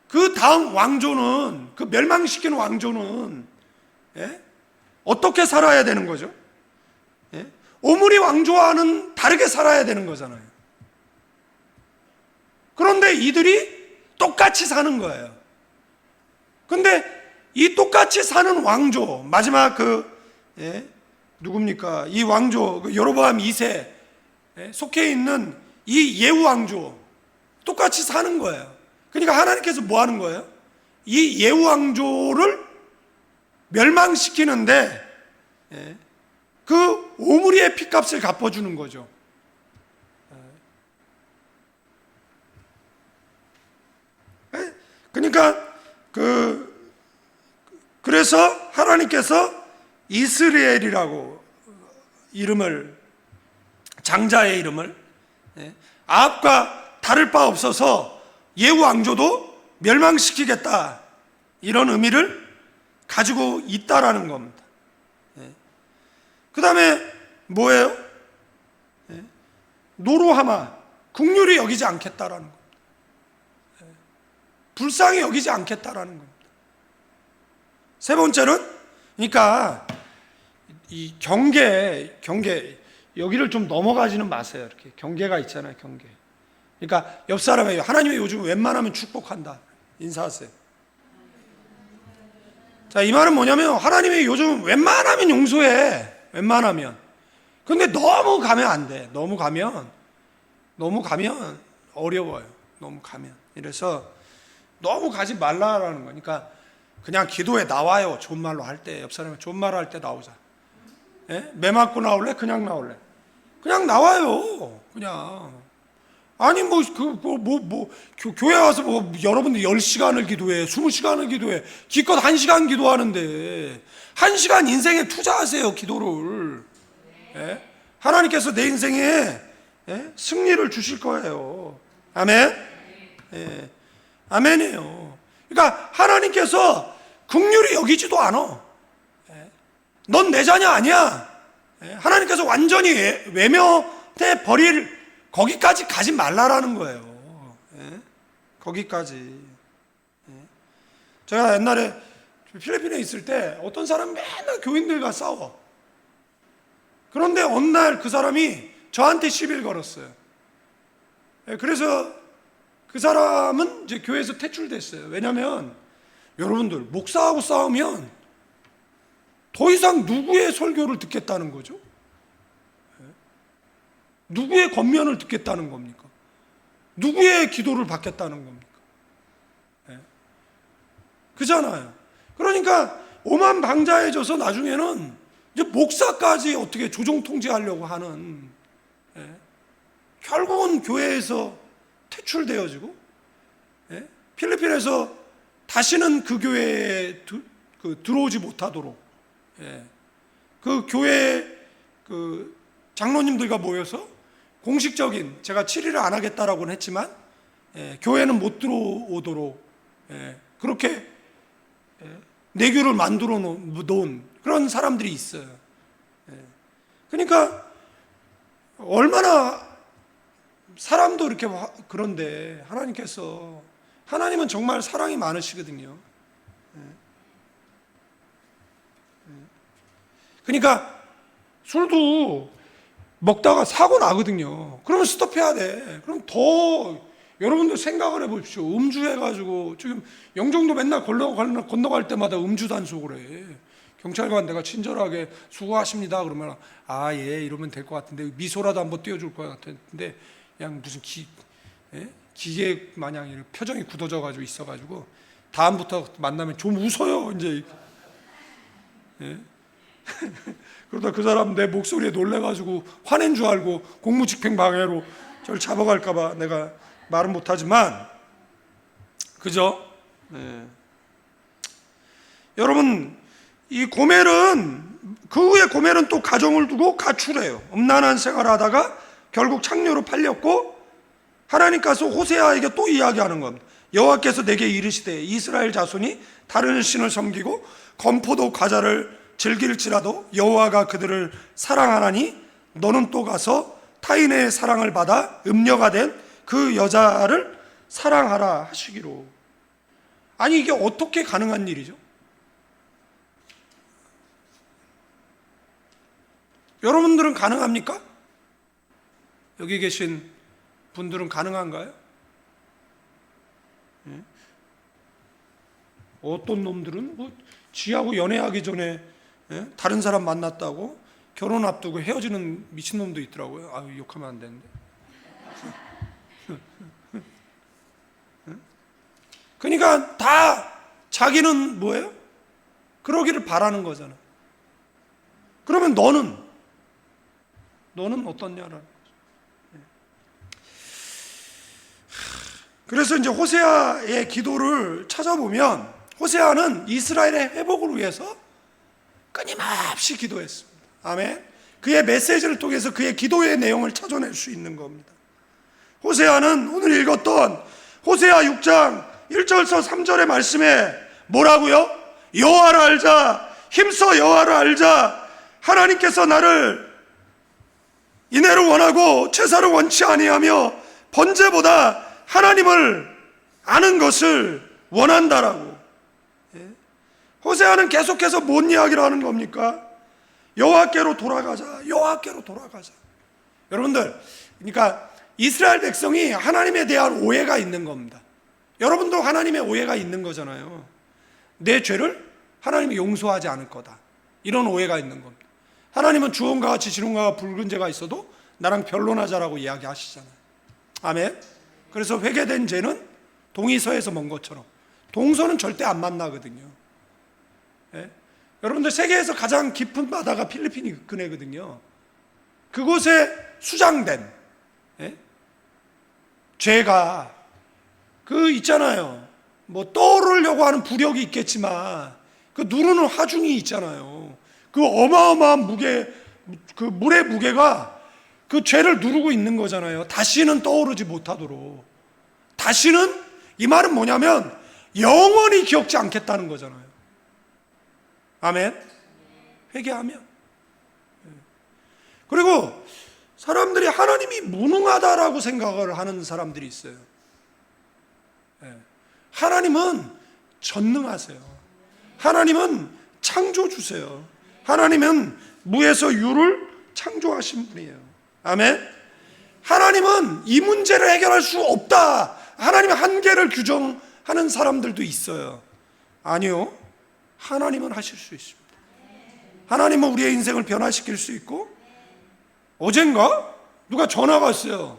그 다음 왕조는, 그 멸망시킨 왕조는 어떻게 살아야 되는 거죠? 오므리 왕조와는 다르게 살아야 되는 거잖아요. 그런데 이들이 똑같이 사는 거예요. 근데 이 똑같이 사는 왕조, 마지막 누굽니까? 이 왕조, 여로보암 2세 속해 있는 이 예후 왕조, 똑같이 사는 거예요. 그러니까 하나님께서 뭐 하는 거예요? 이 예후 왕조를 멸망시키는데 그 오므리의 핏값을 갚아주는 거죠. 그러니까 그래서 하나님께서 이스라엘이라고 이름을, 장자의 이름을 아합과 다를 바 없어서 예후 왕조도 멸망시키겠다, 이런 의미를 가지고 있다라는 겁니다. 그 다음에 뭐예요? 노로하마, 긍휼히 여기지 않겠다라는 겁니다. 불쌍히 여기지 않겠다라는 겁니다. 세 번째는, 그러니까 이 경계 여기를 좀 넘어가지는 마세요. 이렇게 경계가 있잖아요, 경계. 그러니까 옆 사람에게 하나님이 요즘 웬만하면 축복한다, 인사하세요. 자, 이 말은 뭐냐면 하나님이 요즘 웬만하면 용서해, 웬만하면. 근데 너무 가면 안 돼. 너무 가면 어려워요. 너무 가면. 이래서 너무 가지 말라라는 거니까 그냥 기도에 나와요. 좋은 말로 할 때, 옆 사람이 좋은 말로 할 때 나오자. 매 맞고 나올래? 그냥 나올래? 그냥 나와요. 그냥. 아니 교회 와서 여러분들 10시간을 기도해, 20시간을 기도해, 기껏 1시간 기도하는데 1시간 인생에 투자하세요, 기도를. 하나님께서 내 인생에 승리를 주실 거예요. 아멘. 아멘이에요. 그러니까 하나님께서 긍휼히 여기지도 않아. 넌 내 자녀 아니야. 하나님께서 완전히 외면해 버릴, 거기까지 가지 말라라는 거예요. 거기까지. 제가 옛날에 필리핀에 있을 때 어떤 사람이 맨날 교인들과 싸워. 그런데 어느 날 그 사람이 저한테 시비를 걸었어요. 그래서 그 사람은 이제 교회에서 퇴출됐어요. 왜냐하면 여러분들, 목사하고 싸우면 더 이상 누구의 설교를 듣겠다는 거죠? 누구의 권면을 듣겠다는 겁니까? 누구의 기도를 받겠다는 겁니까? 그잖아요. 그러니까 오만방자해져서 나중에는 이제 목사까지 어떻게 조종 통제하려고 하는, 결국은 교회에서 퇴출되어지고, 필리핀에서 다시는 그 교회에 들어오지 못하도록, 그 교회 그 장로님들과 모여서 공식적인, 제가 7일을 안 하겠다라고는 했지만 교회는 못 들어오도록 그렇게 내교를 만들어 놓은 그런 사람들이 있어요. 그러니까 얼마나 사람도 이렇게, 그런데 하나님은 정말 사랑이 많으시거든요. 그러니까 술도 먹다가 사고 나거든요. 그러면 스톱해야 돼. 그럼 더 여러분들 생각을 해보십시오. 음주해가지고 지금 영종도 맨날 건너갈 때마다 음주 단속을 해. 경찰관 내가 친절하게 수고하십니다 그러면 아 예 이러면 될 것 같은데, 미소라도 한번 띄워줄 것 같은데 그냥 무슨 기계 마냥 표정이 굳어져가지고 있어가지고 다음부터 만나면 좀 웃어요. 이제 그러다 그 사람 내 목소리에 놀래가지고 화낸 줄 알고 공무집행 방해로 저를 잡아갈까봐 내가 말은 못하지만, 그죠? 네. 여러분, 이 고멜은, 그 후에 고멜은 또 가정을 두고 가출해요. 음란한 생활하다가 결국 창녀로 팔렸고, 하나님께서 호세아에게 또 이야기하는 겁니다. 여호와께서 내게 이르시되 이스라엘 자손이 다른 신을 섬기고 건포도 과자를 즐길지라도 여호와가 그들을 사랑하나니 너는 또 가서 타인의 사랑을 받아 음녀가 된 그 여자를 사랑하라 하시기로. 아니, 이게 어떻게 가능한 일이죠? 여러분들은 가능합니까? 여기 계신 분들은 가능한가요? 어떤 놈들은 뭐 지하고 연애하기 전에 다른 사람 만났다고 결혼 앞두고 헤어지는 미친놈도 있더라고요. 아유, 욕하면 안 되는데. 그러니까 다 자기는 뭐예요? 그러기를 바라는 거잖아. 그러면 너는 어떻냐라는 거죠. 그래서 이제 호세아의 기도를 찾아보면 호세아는 이스라엘의 회복을 위해서 끊임없이 기도했습니다. 아멘. 그의 메시지를 통해서 그의 기도의 내용을 찾아낼 수 있는 겁니다. 호세아는 오늘 읽었던 호세아 6장 1절서 3절의 말씀에 뭐라고요? 여호와를 알자, 힘써 여호와를 알자. 하나님께서 나를 인애를 원하고 제사를 원치 아니하며 번제보다 하나님을 아는 것을 원한다라고. 호세아는 계속해서 뭔 이야기를 하는 겁니까? 여호와께로 돌아가자, 여호와께로 돌아가자. 여러분들, 그러니까 이스라엘 백성이 하나님에 대한 오해가 있는 겁니다. 여러분도 하나님의 오해가 있는 거잖아요. 내 죄를 하나님이 용서하지 않을 거다, 이런 오해가 있는 겁니다. 하나님은 주홍과 같이 지롱과 붉은 죄가 있어도 나랑 변론하자라고 이야기하시잖아요. 아멘. 그래서 회개된 죄는 동이 서에서 먼 것처럼 동서는 절대 안 만나거든요. 예? 여러분들, 세계에서 가장 깊은 바다가 필리핀 근해거든요. 그곳에 수장된 죄가 그 있잖아요. 뭐 떠오르려고 하는 부력이 있겠지만 그 누르는 하중이 있잖아요. 그 어마어마한 무게, 그 물의 무게가 그 죄를 누르고 있는 거잖아요. 다시는 떠오르지 못하도록. 다시는, 이 말은 뭐냐면 영원히 기억지 않겠다는 거잖아요. 아멘. 회개하면. 그리고 사람들이 하나님이 무능하다라고 생각을 하는 사람들이 있어요. 하나님은 전능하세요. 하나님은 창조주세요. 하나님은 무에서 유를 창조하신 분이에요. 아멘. 하나님은 이 문제를 해결할 수 없다, 하나님의 한계를 규정하는 사람들도 있어요. 아니요, 하나님은 하실 수 있습니다. 하나님은 우리의 인생을 변화시킬 수 있고, 어젠가 누가 전화가 왔어요.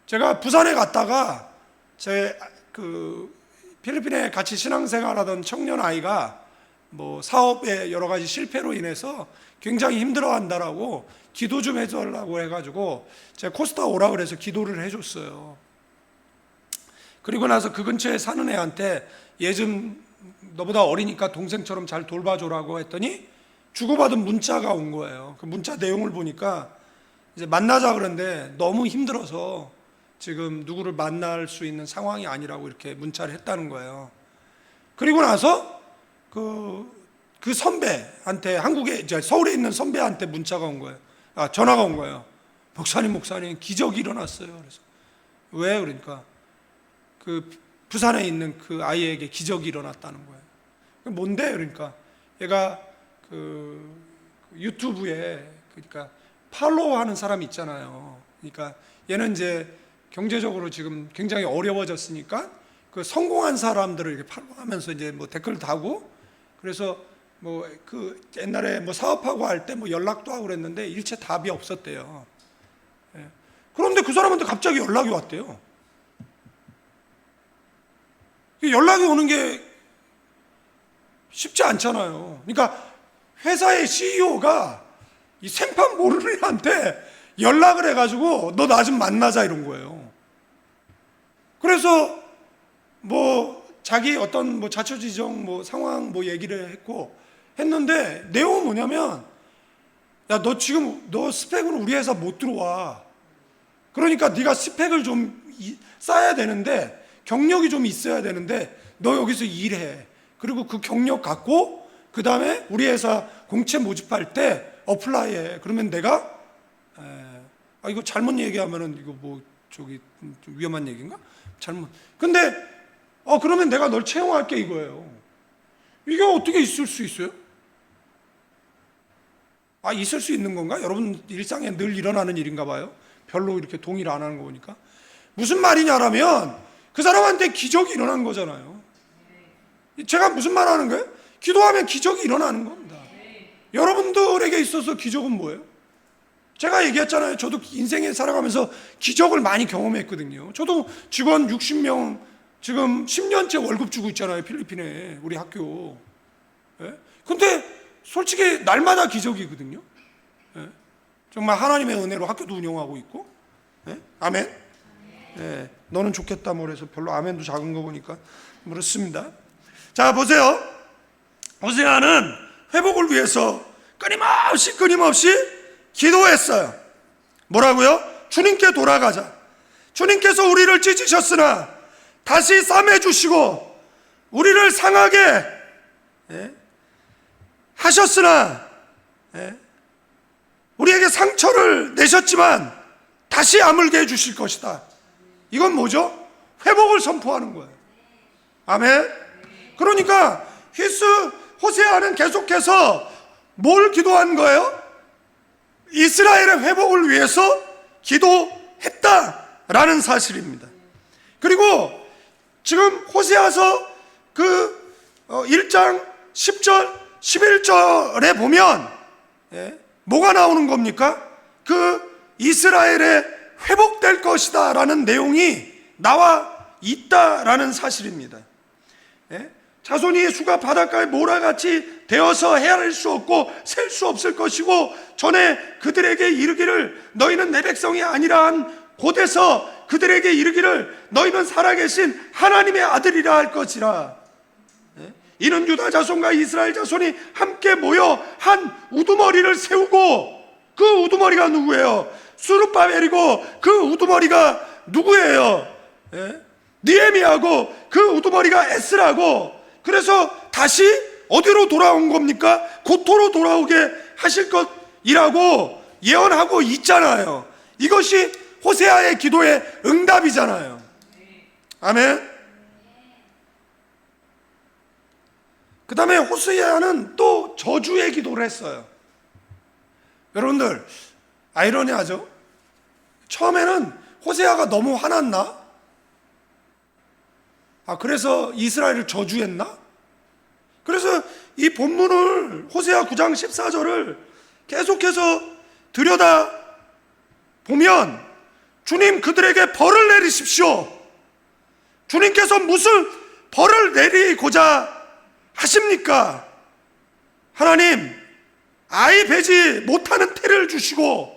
제가 부산에 갔다가 제 필리핀에 같이 신앙생활하던 청년 아이가 뭐 사업의 여러 가지 실패로 인해서 굉장히 힘들어한다라고 기도 좀 해달라고 해가지고 제가 코스타 오라 그래서 기도를 해줬어요. 그리고 나서 그 근처에 사는 애한테 얘 좀 너보다 어리니까 동생처럼 잘 돌봐줘라고 했더니 주고받은 문자가 온 거예요. 그 문자 내용을 보니까 이제 만나자 그러는데 너무 힘들어서 지금 누구를 만날 수 있는 상황이 아니라고 이렇게 문자를 했다는 거예요. 그리고 나서 그 선배한테, 한국에 이제 서울에 있는 선배한테 문자가 온 거예요. 전화가 온 거예요. 목사님 기적이 일어났어요. 그래서 왜? 그러니까 그 부산에 있는 그 아이에게 기적이 일어났다는 거예요. 뭔데? 그러니까 얘가 그 유튜브에, 그러니까 팔로우하는 사람이 있잖아요. 그러니까 얘는 이제 경제적으로 지금 굉장히 어려워졌으니까 그 성공한 사람들을 이렇게 팔로우하면서 이제 뭐 댓글 다고, 그래서 뭐 그 옛날에 뭐 사업하고 할 때 뭐 연락도 하고 그랬는데 일체 답이 없었대요. 그런데 그 사람한테 갑자기 연락이 왔대요. 연락이 오는 게 쉽지 않잖아요. 그러니까 회사의 CEO가 이 생판 모르는 애한테 연락을 해가지고 너 나 좀 만나자 이런 거예요. 그래서 뭐 자기 어떤 뭐 자초지종 뭐 상황 뭐 얘기를 했는데 내용은 뭐냐면, 야 너 지금 너 스펙으로 우리 회사 못 들어와. 그러니까 네가 스펙을 좀 쌓아야 되는데, 경력이 좀 있어야 되는데 너 여기서 일해. 그리고 그 경력 갖고 그 다음에 우리 회사 공채 모집할 때 어플라이해. 그러면 내가 이거 잘못 얘기하면은 이거 뭐 저기 좀 위험한 얘기인가? 잘못. 근데 그러면 내가 널 채용할게 이거예요. 이게 어떻게 있을 수 있어요? 있을 수 있는 건가? 여러분 일상에 늘 일어나는 일인가 봐요. 별로 이렇게 동의를 안 하는 거 보니까. 무슨 말이냐라면 그 사람한테 기적이 일어난 거잖아요. 제가 무슨 말 하는 거예요? 기도하면 기적이 일어나는 겁니다. 여러분들에게 있어서 기적은 뭐예요? 제가 얘기했잖아요. 저도 인생에 살아가면서 기적을 많이 경험했거든요. 저도 직원 60명 지금 10년째 월급 주고 있잖아요. 필리핀에 우리 학교. 근데 솔직히 날마다 기적이거든요. 정말 하나님의 은혜로 학교도 운영하고 있고. 아멘. 너는 좋겠다 뭐래서 별로 아멘도 작은 거 보니까 그렇습니다. 자 보세요. 호세아는 회복을 위해서 끊임없이 기도했어요. 뭐라고요? 주님께 돌아가자. 주님께서 우리를 찢으셨으나 다시 싸매주시고 우리를 상하게 하셨으나 우리에게 상처를 내셨지만 다시 아물게 해주실 것이다. 이건 뭐죠? 회복을 선포하는 거예요. 아멘. 그러니까 호세아는 계속해서 뭘 기도한 거예요? 이스라엘의 회복을 위해서 기도했다라는 사실입니다. 그리고 지금 호세아서 그 1장 10절 11절에 보면 뭐가 나오는 겁니까? 그 이스라엘의 회복될 것이다 라는 내용이 나와 있다라는 사실입니다. 자손이 수가 바닷가에 모라같이 되어서 헤아릴 수 없고 셀 수 없을 것이고 전에 그들에게 이르기를 너희는 내 백성이 아니라 한 곳에서 그들에게 이르기를 너희는 살아계신 하나님의 아들이라 할 것이라. 이는 유다 자손과 이스라엘 자손이 함께 모여 한 우두머리를 세우고, 그 우두머리가 누구예요? 스룹바벨이고 그 우두머리가 누구예요? 느헤미야고 그 우두머리가 에스라고. 그래서 다시 어디로 돌아온 겁니까? 고토로 돌아오게 하실 것이라고 예언하고 있잖아요. 이것이 호세아의 기도의 응답이잖아요. 아멘. 그 다음에 호세아는 또 저주의 기도를 했어요. 여러분들 아이러니하죠? 처음에는 호세아가 너무 화났나? 그래서 이스라엘을 저주했나? 그래서 이 본문을 호세아 9장 14절을 계속해서 들여다 보면 주님 그들에게 벌을 내리십시오. 주님께서 무슨 벌을 내리고자 하십니까? 하나님, 아이 배지 못하는 태를 주시고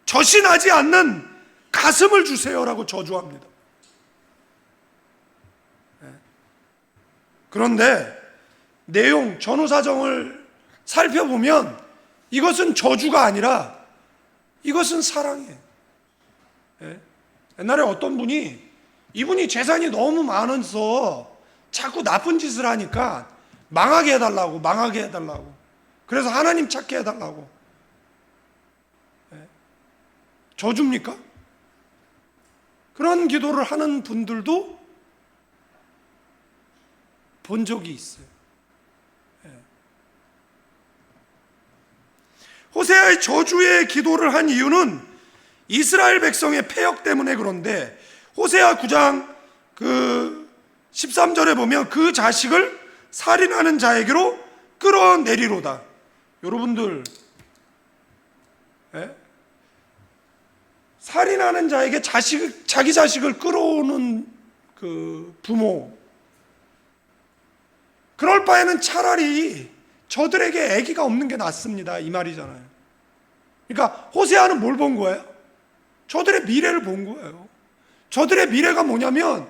젖이 나지 않는 가슴을 주세요라고 저주합니다. 그런데 내용, 전후사정을 살펴보면 이것은 저주가 아니라 이것은 사랑이에요. 옛날에 어떤 분이, 이분이 재산이 너무 많아서 자꾸 나쁜 짓을 하니까 망하게 해달라고. 그래서 하나님 찾게 해달라고. 저주입니까? 그런 기도를 하는 분들도 본 적이 있어요. 호세아의 저주의 기도를 한 이유는 이스라엘 백성의 패역 때문에 그런데, 호세아 9장 그 13절에 보면 그 자식을 살인하는 자에게로 끌어내리로다. 여러분들, 살인하는 자에게 자기 자식을 끌어오는 그 부모, 그럴 바에는 차라리 저들에게 아기가 없는 게 낫습니다, 이 말이잖아요. 그러니까 호세아는 뭘 본 거예요? 저들의 미래를 본 거예요. 저들의 미래가 뭐냐면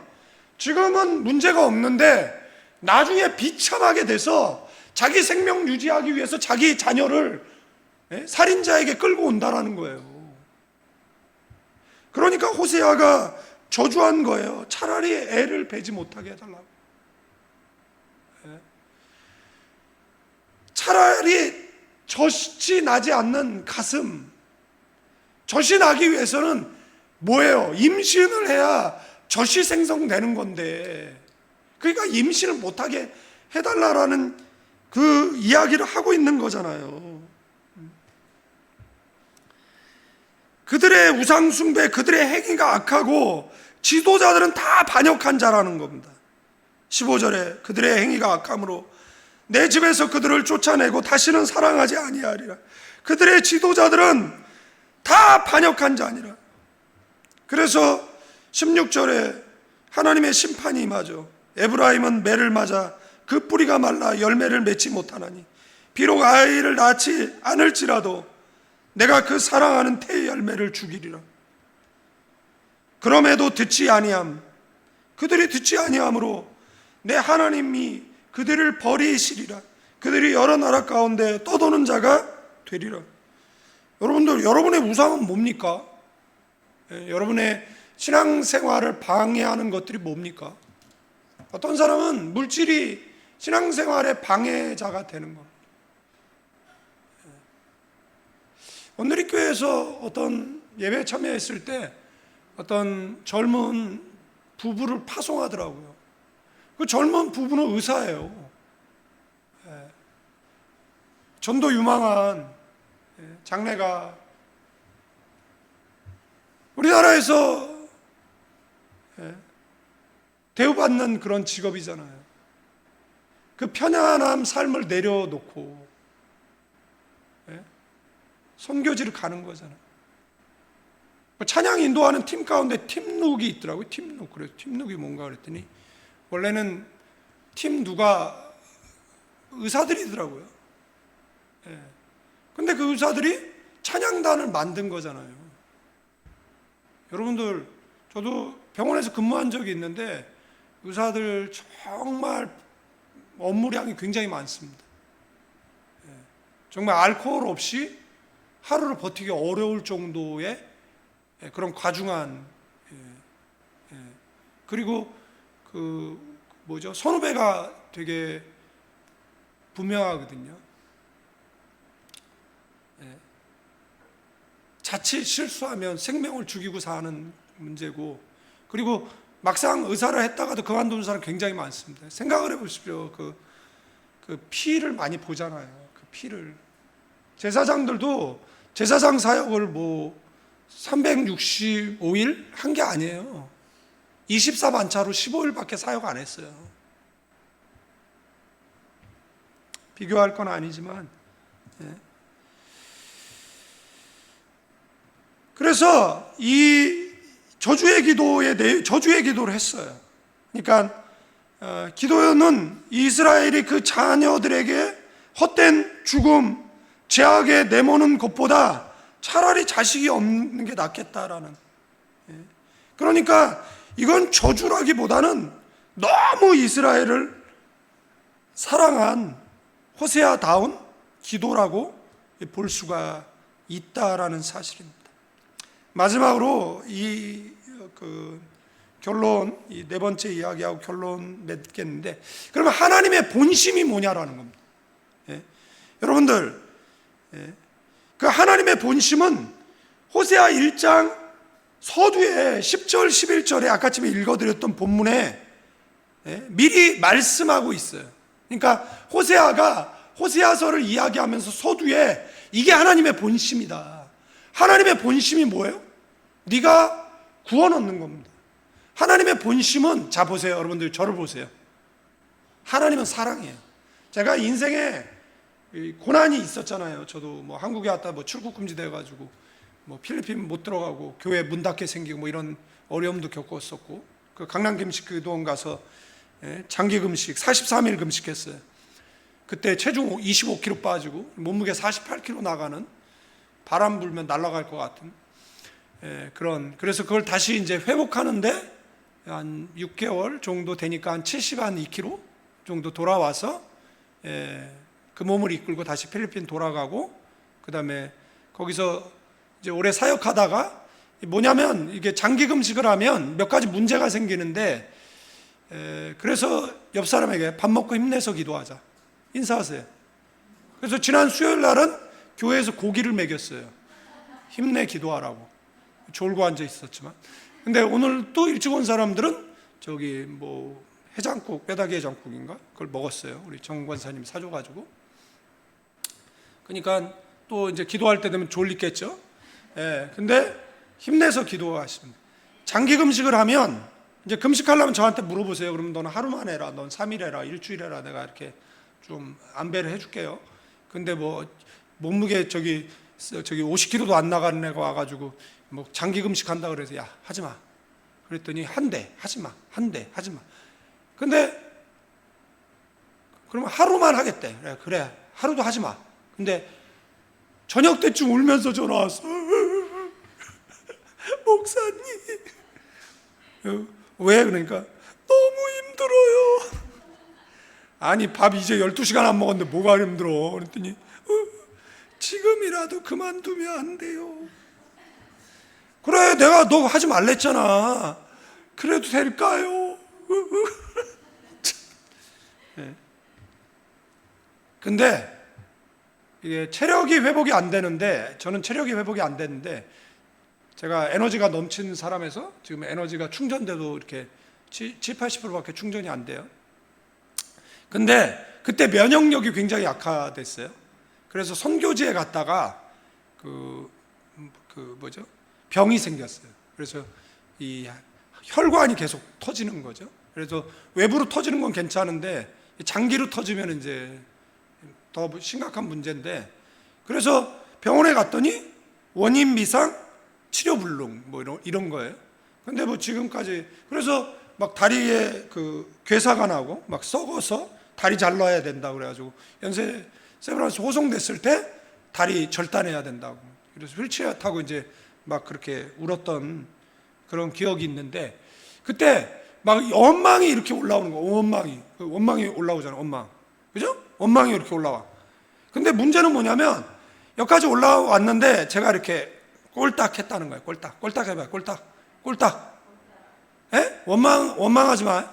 지금은 문제가 없는데 나중에 비참하게 돼서 자기 생명 유지하기 위해서 자기 자녀를 살인자에게 끌고 온다라는 거예요. 그러니까 호세아가 저주한 거예요. 차라리 애를 베지 못하게 해달라고. 차라리 젖이 나지 않는 가슴, 젖이 나기 위해서는 뭐예요? 임신을 해야 젖이 생성되는 건데, 그러니까 임신을 못하게 해달라라는 그 이야기를 하고 있는 거잖아요. 그들의 우상숭배, 그들의 행위가 악하고 지도자들은 다 반역한 자라는 겁니다. 15절에 그들의 행위가 악함으로 내 집에서 그들을 쫓아내고 다시는 사랑하지 아니하리라. 그들의 지도자들은 다 반역한 자니라. 그래서 16절에 하나님의 심판이 임하죠. 에브라임은 매를 맞아 그 뿌리가 말라 열매를 맺지 못하나니 비록 아이를 낳지 않을지라도 내가 그 사랑하는 태의 열매를 죽이리라. 그럼에도 듣지 아니함, 그들이 듣지 아니함으로 내 하나님이 그들을 버리시리라. 그들이 여러 나라 가운데 떠도는 자가 되리라. 여러분들, 여러분의 우상은 뭡니까? 여러분의 신앙생활을 방해하는 것들이 뭡니까? 어떤 사람은 물질이 신앙생활의 방해자가 되는 겁니다. 온누리교회에서 어떤 예배에 참여했을 때 어떤 젊은 부부를 파송하더라고요. 그 젊은 부부는 의사예요. 전도 유망한 장래가 우리나라에서 대우받는 그런 직업이잖아요. 그 편안한 삶을 내려놓고 선교지를 가는 거잖아요. 찬양 인도하는 팀 가운데 팀룩이 있더라고요. 팀룩. 그래서 팀룩이 뭔가 그랬더니 원래는 팀 누가 의사들이더라고요. 근데 그 의사들이 찬양단을 만든 거잖아요. 여러분들, 저도 병원에서 근무한 적이 있는데 의사들 정말 업무량이 굉장히 많습니다. 정말 알코올 없이 하루를 버티기 어려울 정도의 그런 과중한, 그리고 선후배가 되게 분명하거든요. 자칫 실수하면 생명을 죽이고 사는 문제고, 그리고 막상 의사를 했다가도 그만두는 사람 굉장히 많습니다. 생각을 해보십시오. 그 피를 많이 보잖아요. 그 피를. 제사장들도 제사장 사역을 365일 한 게 아니에요. 24만차로 15일밖에 사역 안 했어요. 비교할 건 아니지만. 그래서 이 저주의 기도를 했어요. 그러니까 기도는 이스라엘이 그 자녀들에게 헛된 죽음, 죄악에 내모는 것보다 차라리 자식이 없는 게 낫겠다라는. 그러니까 이건 저주라기보다는 너무 이스라엘을 사랑한 호세아다운 기도라고 볼 수가 있다라는 사실입니다. 마지막으로 결론, 이 네 번째 이야기하고 결론 맺겠는데, 그러면 하나님의 본심이 뭐냐라는 겁니다. 여러분들, 그 하나님의 본심은 호세아 1장 서두에 10절, 11절에 아까 전에 읽어드렸던 본문에 미리 말씀하고 있어요. 그러니까 호세아가 호세아서를 이야기하면서 서두에 이게 하나님의 본심이다. 하나님의 본심이 뭐예요? 네가 구원 얻는 겁니다. 하나님의 본심은, 자 보세요. 여러분들 저를 보세요. 하나님은 사랑이에요. 제가 인생에 고난이 있었잖아요. 저도 한국에 왔다 출국 금지 돼가지고 필리핀 못 들어가고 교회 문 닫게 생기고 이런 어려움도 겪었었고, 그 강남 금식 교동 가서 장기 금식 43일 금식했어요. 그때 체중 25kg 빠지고 몸무게 48kg 나가는, 바람 불면 날아갈 것 같은 그래서 그걸 다시 이제 회복하는데 한 6개월 정도 되니까 한 72kg 정도 돌아와서 그 몸을 이끌고 다시 필리핀 돌아가고, 그 다음에 거기서 이제 오래 사역하다가 뭐냐면 이게 장기 금식을 하면 몇 가지 문제가 생기는데, 그래서 옆 사람에게 밥 먹고 힘내서 기도하자, 인사하세요. 그래서 지난 수요일 날은 교회에서 고기를 먹였어요. 힘내 기도하라고. 졸고 앉아 있었지만. 근데 오늘 또 일찍 온 사람들은 저기 뭐 해장국, 뼈다귀 해장국인가? 그걸 먹었어요. 우리 정 권사님이 사줘가지고. 그러니까 또 이제 기도할 때 되면 졸리겠죠. 근데 힘내서 기도하시면. 장기 금식을 하면 이제 금식하려면 저한테 물어보세요. 그러면 너는 하루만 해라, 넌 3일 해라, 일주일 해라. 내가 이렇게 좀 안배를 해줄게요. 근데 뭐 몸무게 저기 50kg도 안 나가는 애가 와가지고 뭐 장기 금식한다 그래서 야 하지 마. 그랬더니 한대 하지 마, 한대 하지 마. 근데 그러면 하루만 하겠대. 그래 하루도 하지 마. 근데 저녁 때쯤 울면서 전화 왔어. 목사님. 왜? 그러니까 너무 힘들어요. 아니 밥 이제 12시간 안 먹었는데 뭐가 힘들어? 그랬더니 지금이라도 그만두면 안 돼요. 그래 내가 너 하지 말랬잖아. 그래도 될까요? 근데 이게 체력이 회복이 안 되는데, 저는 체력이 회복이 안 되는데, 제가 에너지가 넘치는 사람에서 지금 에너지가 충전돼도 이렇게 70-80%밖에 충전이 안 돼요. 근데 그때 면역력이 굉장히 약화됐어요. 그래서 선교지에 갔다가 병이 생겼어요. 그래서 이 혈관이 계속 터지는 거죠. 그래서 외부로 터지는 건 괜찮은데 장기로 터지면 이제 더 심각한 문제인데, 그래서 병원에 갔더니 원인 미상 치료 불능 뭐 이런 거예요. 근데 뭐 지금까지, 그래서 막 다리에 그 괴사가 나고 막 썩어서 다리 잘라야 된다고 그래가지고 연세 세브란스 호송됐을 때 다리 절단해야 된다고, 그래서 휠체어 타고 이제 막 그렇게 울었던 그런 기억이 있는데, 그때 막 원망이 이렇게 올라오는 거. 원망이 올라오잖아. 원망, 그죠? 원망이 이렇게 올라와. 근데 문제는 뭐냐면 여기까지 올라왔는데 제가 이렇게 꼴딱 했다는 거예요. 꼴딱 해봐요. 꼴딱. 원망하지 마.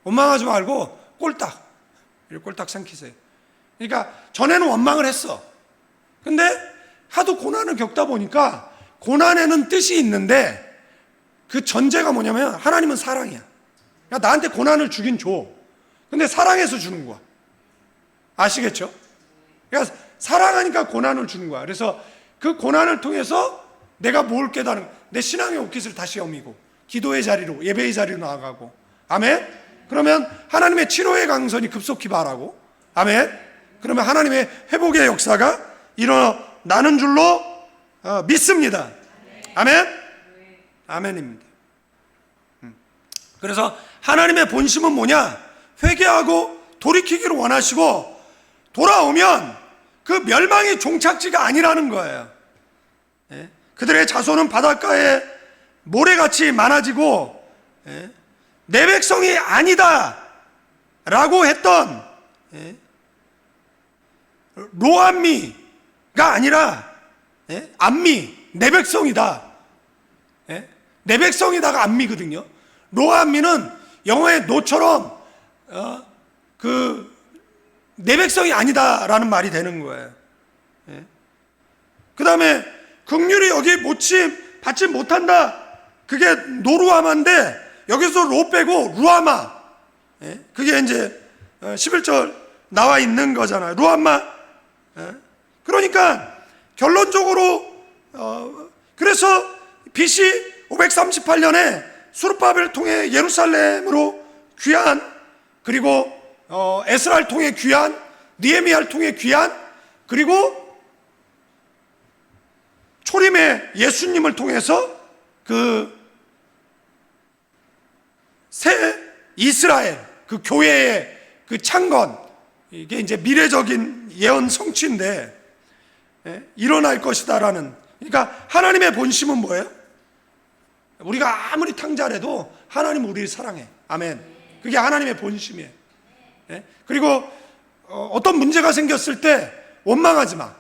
원망하지 말고 꼴딱. 이렇게 꼴딱 삼키세요. 그러니까 전에는 원망을 했어. 근데 하도 고난을 겪다 보니까 고난에는 뜻이 있는데, 그 전제가 뭐냐면 하나님은 사랑이야. 그러니까 나한테 고난을 주긴 줘. 근데 사랑해서 주는 거야. 아시겠죠? 그러니까 사랑하니까 고난을 주는 거야. 그래서 그 고난을 통해서 내가 뭘 깨달은, 내 신앙의 옷깃을 다시 여미고 기도의 자리로, 예배의 자리로 나아가고. 아멘? 그러면 하나님의 치료의 강선이 급속히 발하고. 아멘? 그러면 하나님의 회복의 역사가 일어나는 줄로 믿습니다. 아멘? 아멘입니다. 그래서 하나님의 본심은 뭐냐? 회개하고 돌이키기를 원하시고, 돌아오면 그 멸망이 종착지가 아니라는 거예요. 그들의 자손은 바닷가에 모래같이 많아지고 내 백성이 아니다 라고 했던 로암미가 아니라 암미, 내 백성이다. 내 백성이다가 암미거든요. 로암미는 영어의 노처럼 내 백성이 아니다라는 말이 되는 거예요. 그 다음에 긍휼이 여기 받지 못한다. 그게 노루아마인데 여기서 로 빼고 루아마. 그게 이제 11절 나와 있는 거잖아요. 루아마. 그러니까 결론적으로 그래서 BC 538년에 수르바벨을 통해 예루살렘으로 귀환, 그리고 에스라를 통해 귀환, 느헤미야를 통해 귀환, 그리고 초림의 예수님을 통해서 그 새 이스라엘, 그 교회의 그 창건, 이게 이제 미래적인 예언 성취인데, 일어날 것이다라는. 그러니까 하나님의 본심은 뭐예요? 우리가 아무리 탕자래도 하나님은 우리를 사랑해. 아멘. 그게 하나님의 본심이에요. 그리고 어떤 문제가 생겼을 때 원망하지 마.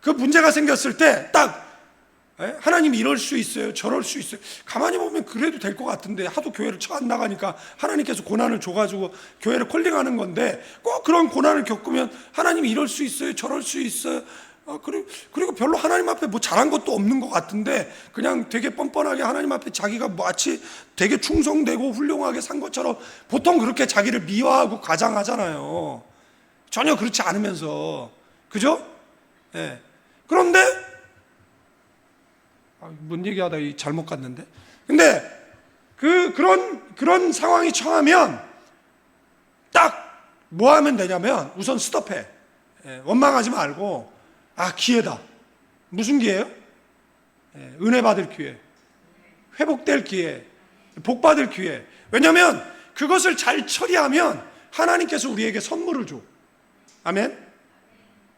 그 문제가 생겼을 때 딱 하나님이 이럴 수 있어요, 저럴 수 있어요. 가만히 보면 그래도 될 것 같은데, 하도 교회를 처 안 나가니까 하나님께서 고난을 줘가지고 교회를 콜링하는 건데, 꼭 그런 고난을 겪으면 하나님이 이럴 수 있어요, 저럴 수 있어요. 그리고 별로 하나님 앞에 뭐 잘한 것도 없는 것 같은데, 그냥 되게 뻔뻔하게 하나님 앞에 자기가 마치 되게 충성되고 훌륭하게 산 것처럼 보통 그렇게 자기를 미화하고 과장하잖아요. 전혀 그렇지 않으면서. 그죠? 그런데 뭔 얘기하다 잘못 갔는데. 근데 그런 상황이 처하면 딱 뭐 하면 되냐면, 우선 스톱해. 원망하지 말고, 기회다. 무슨 기회예요? 은혜 받을 기회, 회복될 기회, 복 받을 기회. 왜냐하면 그것을 잘 처리하면 하나님께서 우리에게 선물을 줘. 아멘.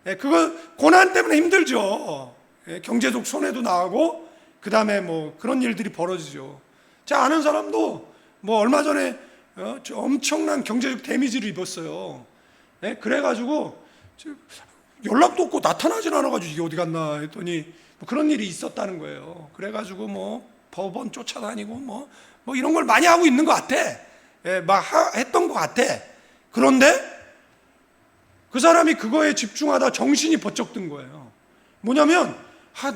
그거 고난 때문에 힘들죠. 경제적 손해도 나고, 그 다음에 뭐 그런 일들이 벌어지죠. 제가 아는 사람도 뭐 얼마 전에 엄청난 경제적 데미지를 입었어요. 그래가지고 연락도 없고 나타나질 않아가지고 이게 어디 갔나 했더니 뭐 그런 일이 있었다는 거예요. 그래가지고 뭐 법원 쫓아다니고 뭐 이런 걸 많이 하고 있는 것 같아. 막 했던 것 같아. 그런데 그 사람이 그거에 집중하다 정신이 번쩍 든 거예요. 뭐냐면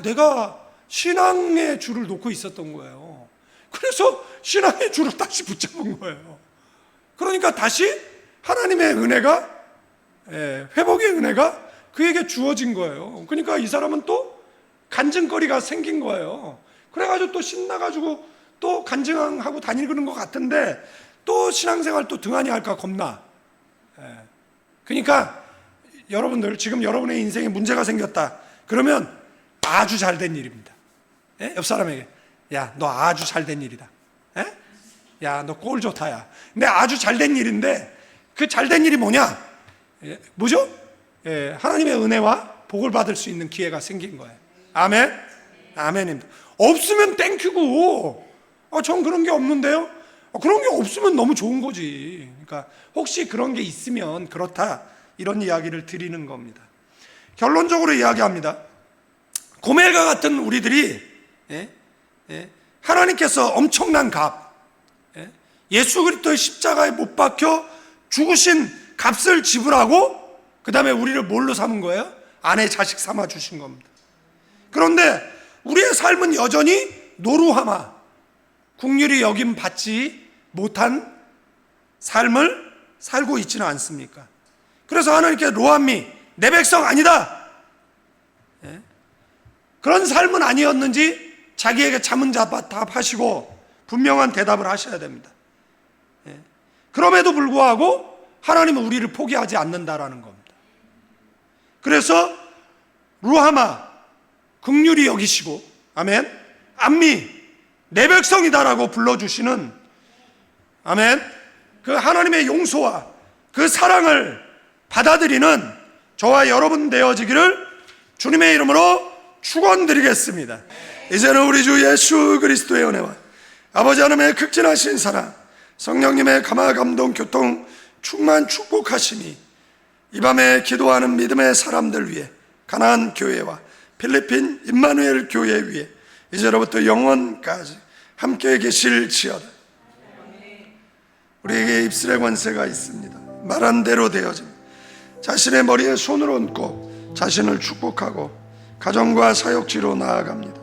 내가 신앙의 줄을 놓고 있었던 거예요. 그래서 신앙의 줄을 다시 붙잡은 거예요. 그러니까 다시 하나님의 은혜가, 회복의 은혜가 그에게 주어진 거예요. 그러니까 이 사람은 또 간증거리가 생긴 거예요. 그래가지고 또 신나가지고 또 간증하고 다니는 것 같은데, 또 신앙생활 또 등한히 할까 겁나. 그러니까 여러분들, 지금 여러분의 인생에 문제가 생겼다 그러면 아주 잘된 일입니다. 옆 사람에게, 야, 너 아주 잘된 일이다. 야, 너 꼴 좋다. 야, 근데 아주 잘된 일인데, 그 잘된 일이 뭐냐? 뭐죠? 하나님의 은혜와 복을 받을 수 있는 기회가 생긴 거예요. 아멘. 아멘입니다. 없으면 땡큐고, 전 그런 게 없는데요. 그런 게 없으면 너무 좋은 거지. 그러니까 혹시 그런 게 있으면 그렇다, 이런 이야기를 드리는 겁니다. 결론적으로 이야기합니다. 고멜과 같은 우리들이 하나님께서 엄청난 값, 예수 그리스도의 십자가에 못 박혀 죽으신 값을 지불하고, 그 다음에 우리를 뭘로 삼은 거예요? 아내 자식 삼아 주신 겁니다. 그런데 우리의 삶은 여전히 노루하마, 긍휼히 여김 받지 못한 삶을 살고 있지는 않습니까? 그래서 하나님께 로암미, 내 백성 아니다, 그런 삶은 아니었는지 자기에게 자문답하시고 분명한 대답을 하셔야 됩니다. 그럼에도 불구하고 하나님은 우리를 포기하지 않는다라는 겁니다. 그래서 루하마, 긍휼히 여기시고, 아멘, 암미, 내 백성이다라고 불러주시는, 아멘, 그 하나님의 용서와 그 사랑을 받아들이는 저와 여러분 되어지기를 주님의 이름으로 축원드리겠습니다. 이제는 우리 주 예수 그리스도의 은혜와 아버지 하나님의 극진하신 사랑, 성령님의 감화 감동 교통 충만 축복하심이 이 밤에 기도하는 믿음의 사람들 위해, 가나안 교회와 필리핀 임마누엘 교회 위에 이제로부터 영원까지 함께 계실지어다. 우리에게 입술의 권세가 있습니다. 말한 대로 되어집니다. 자신의 머리에 손을 얹고 자신을 축복하고 가정과 사역지로 나아갑니다.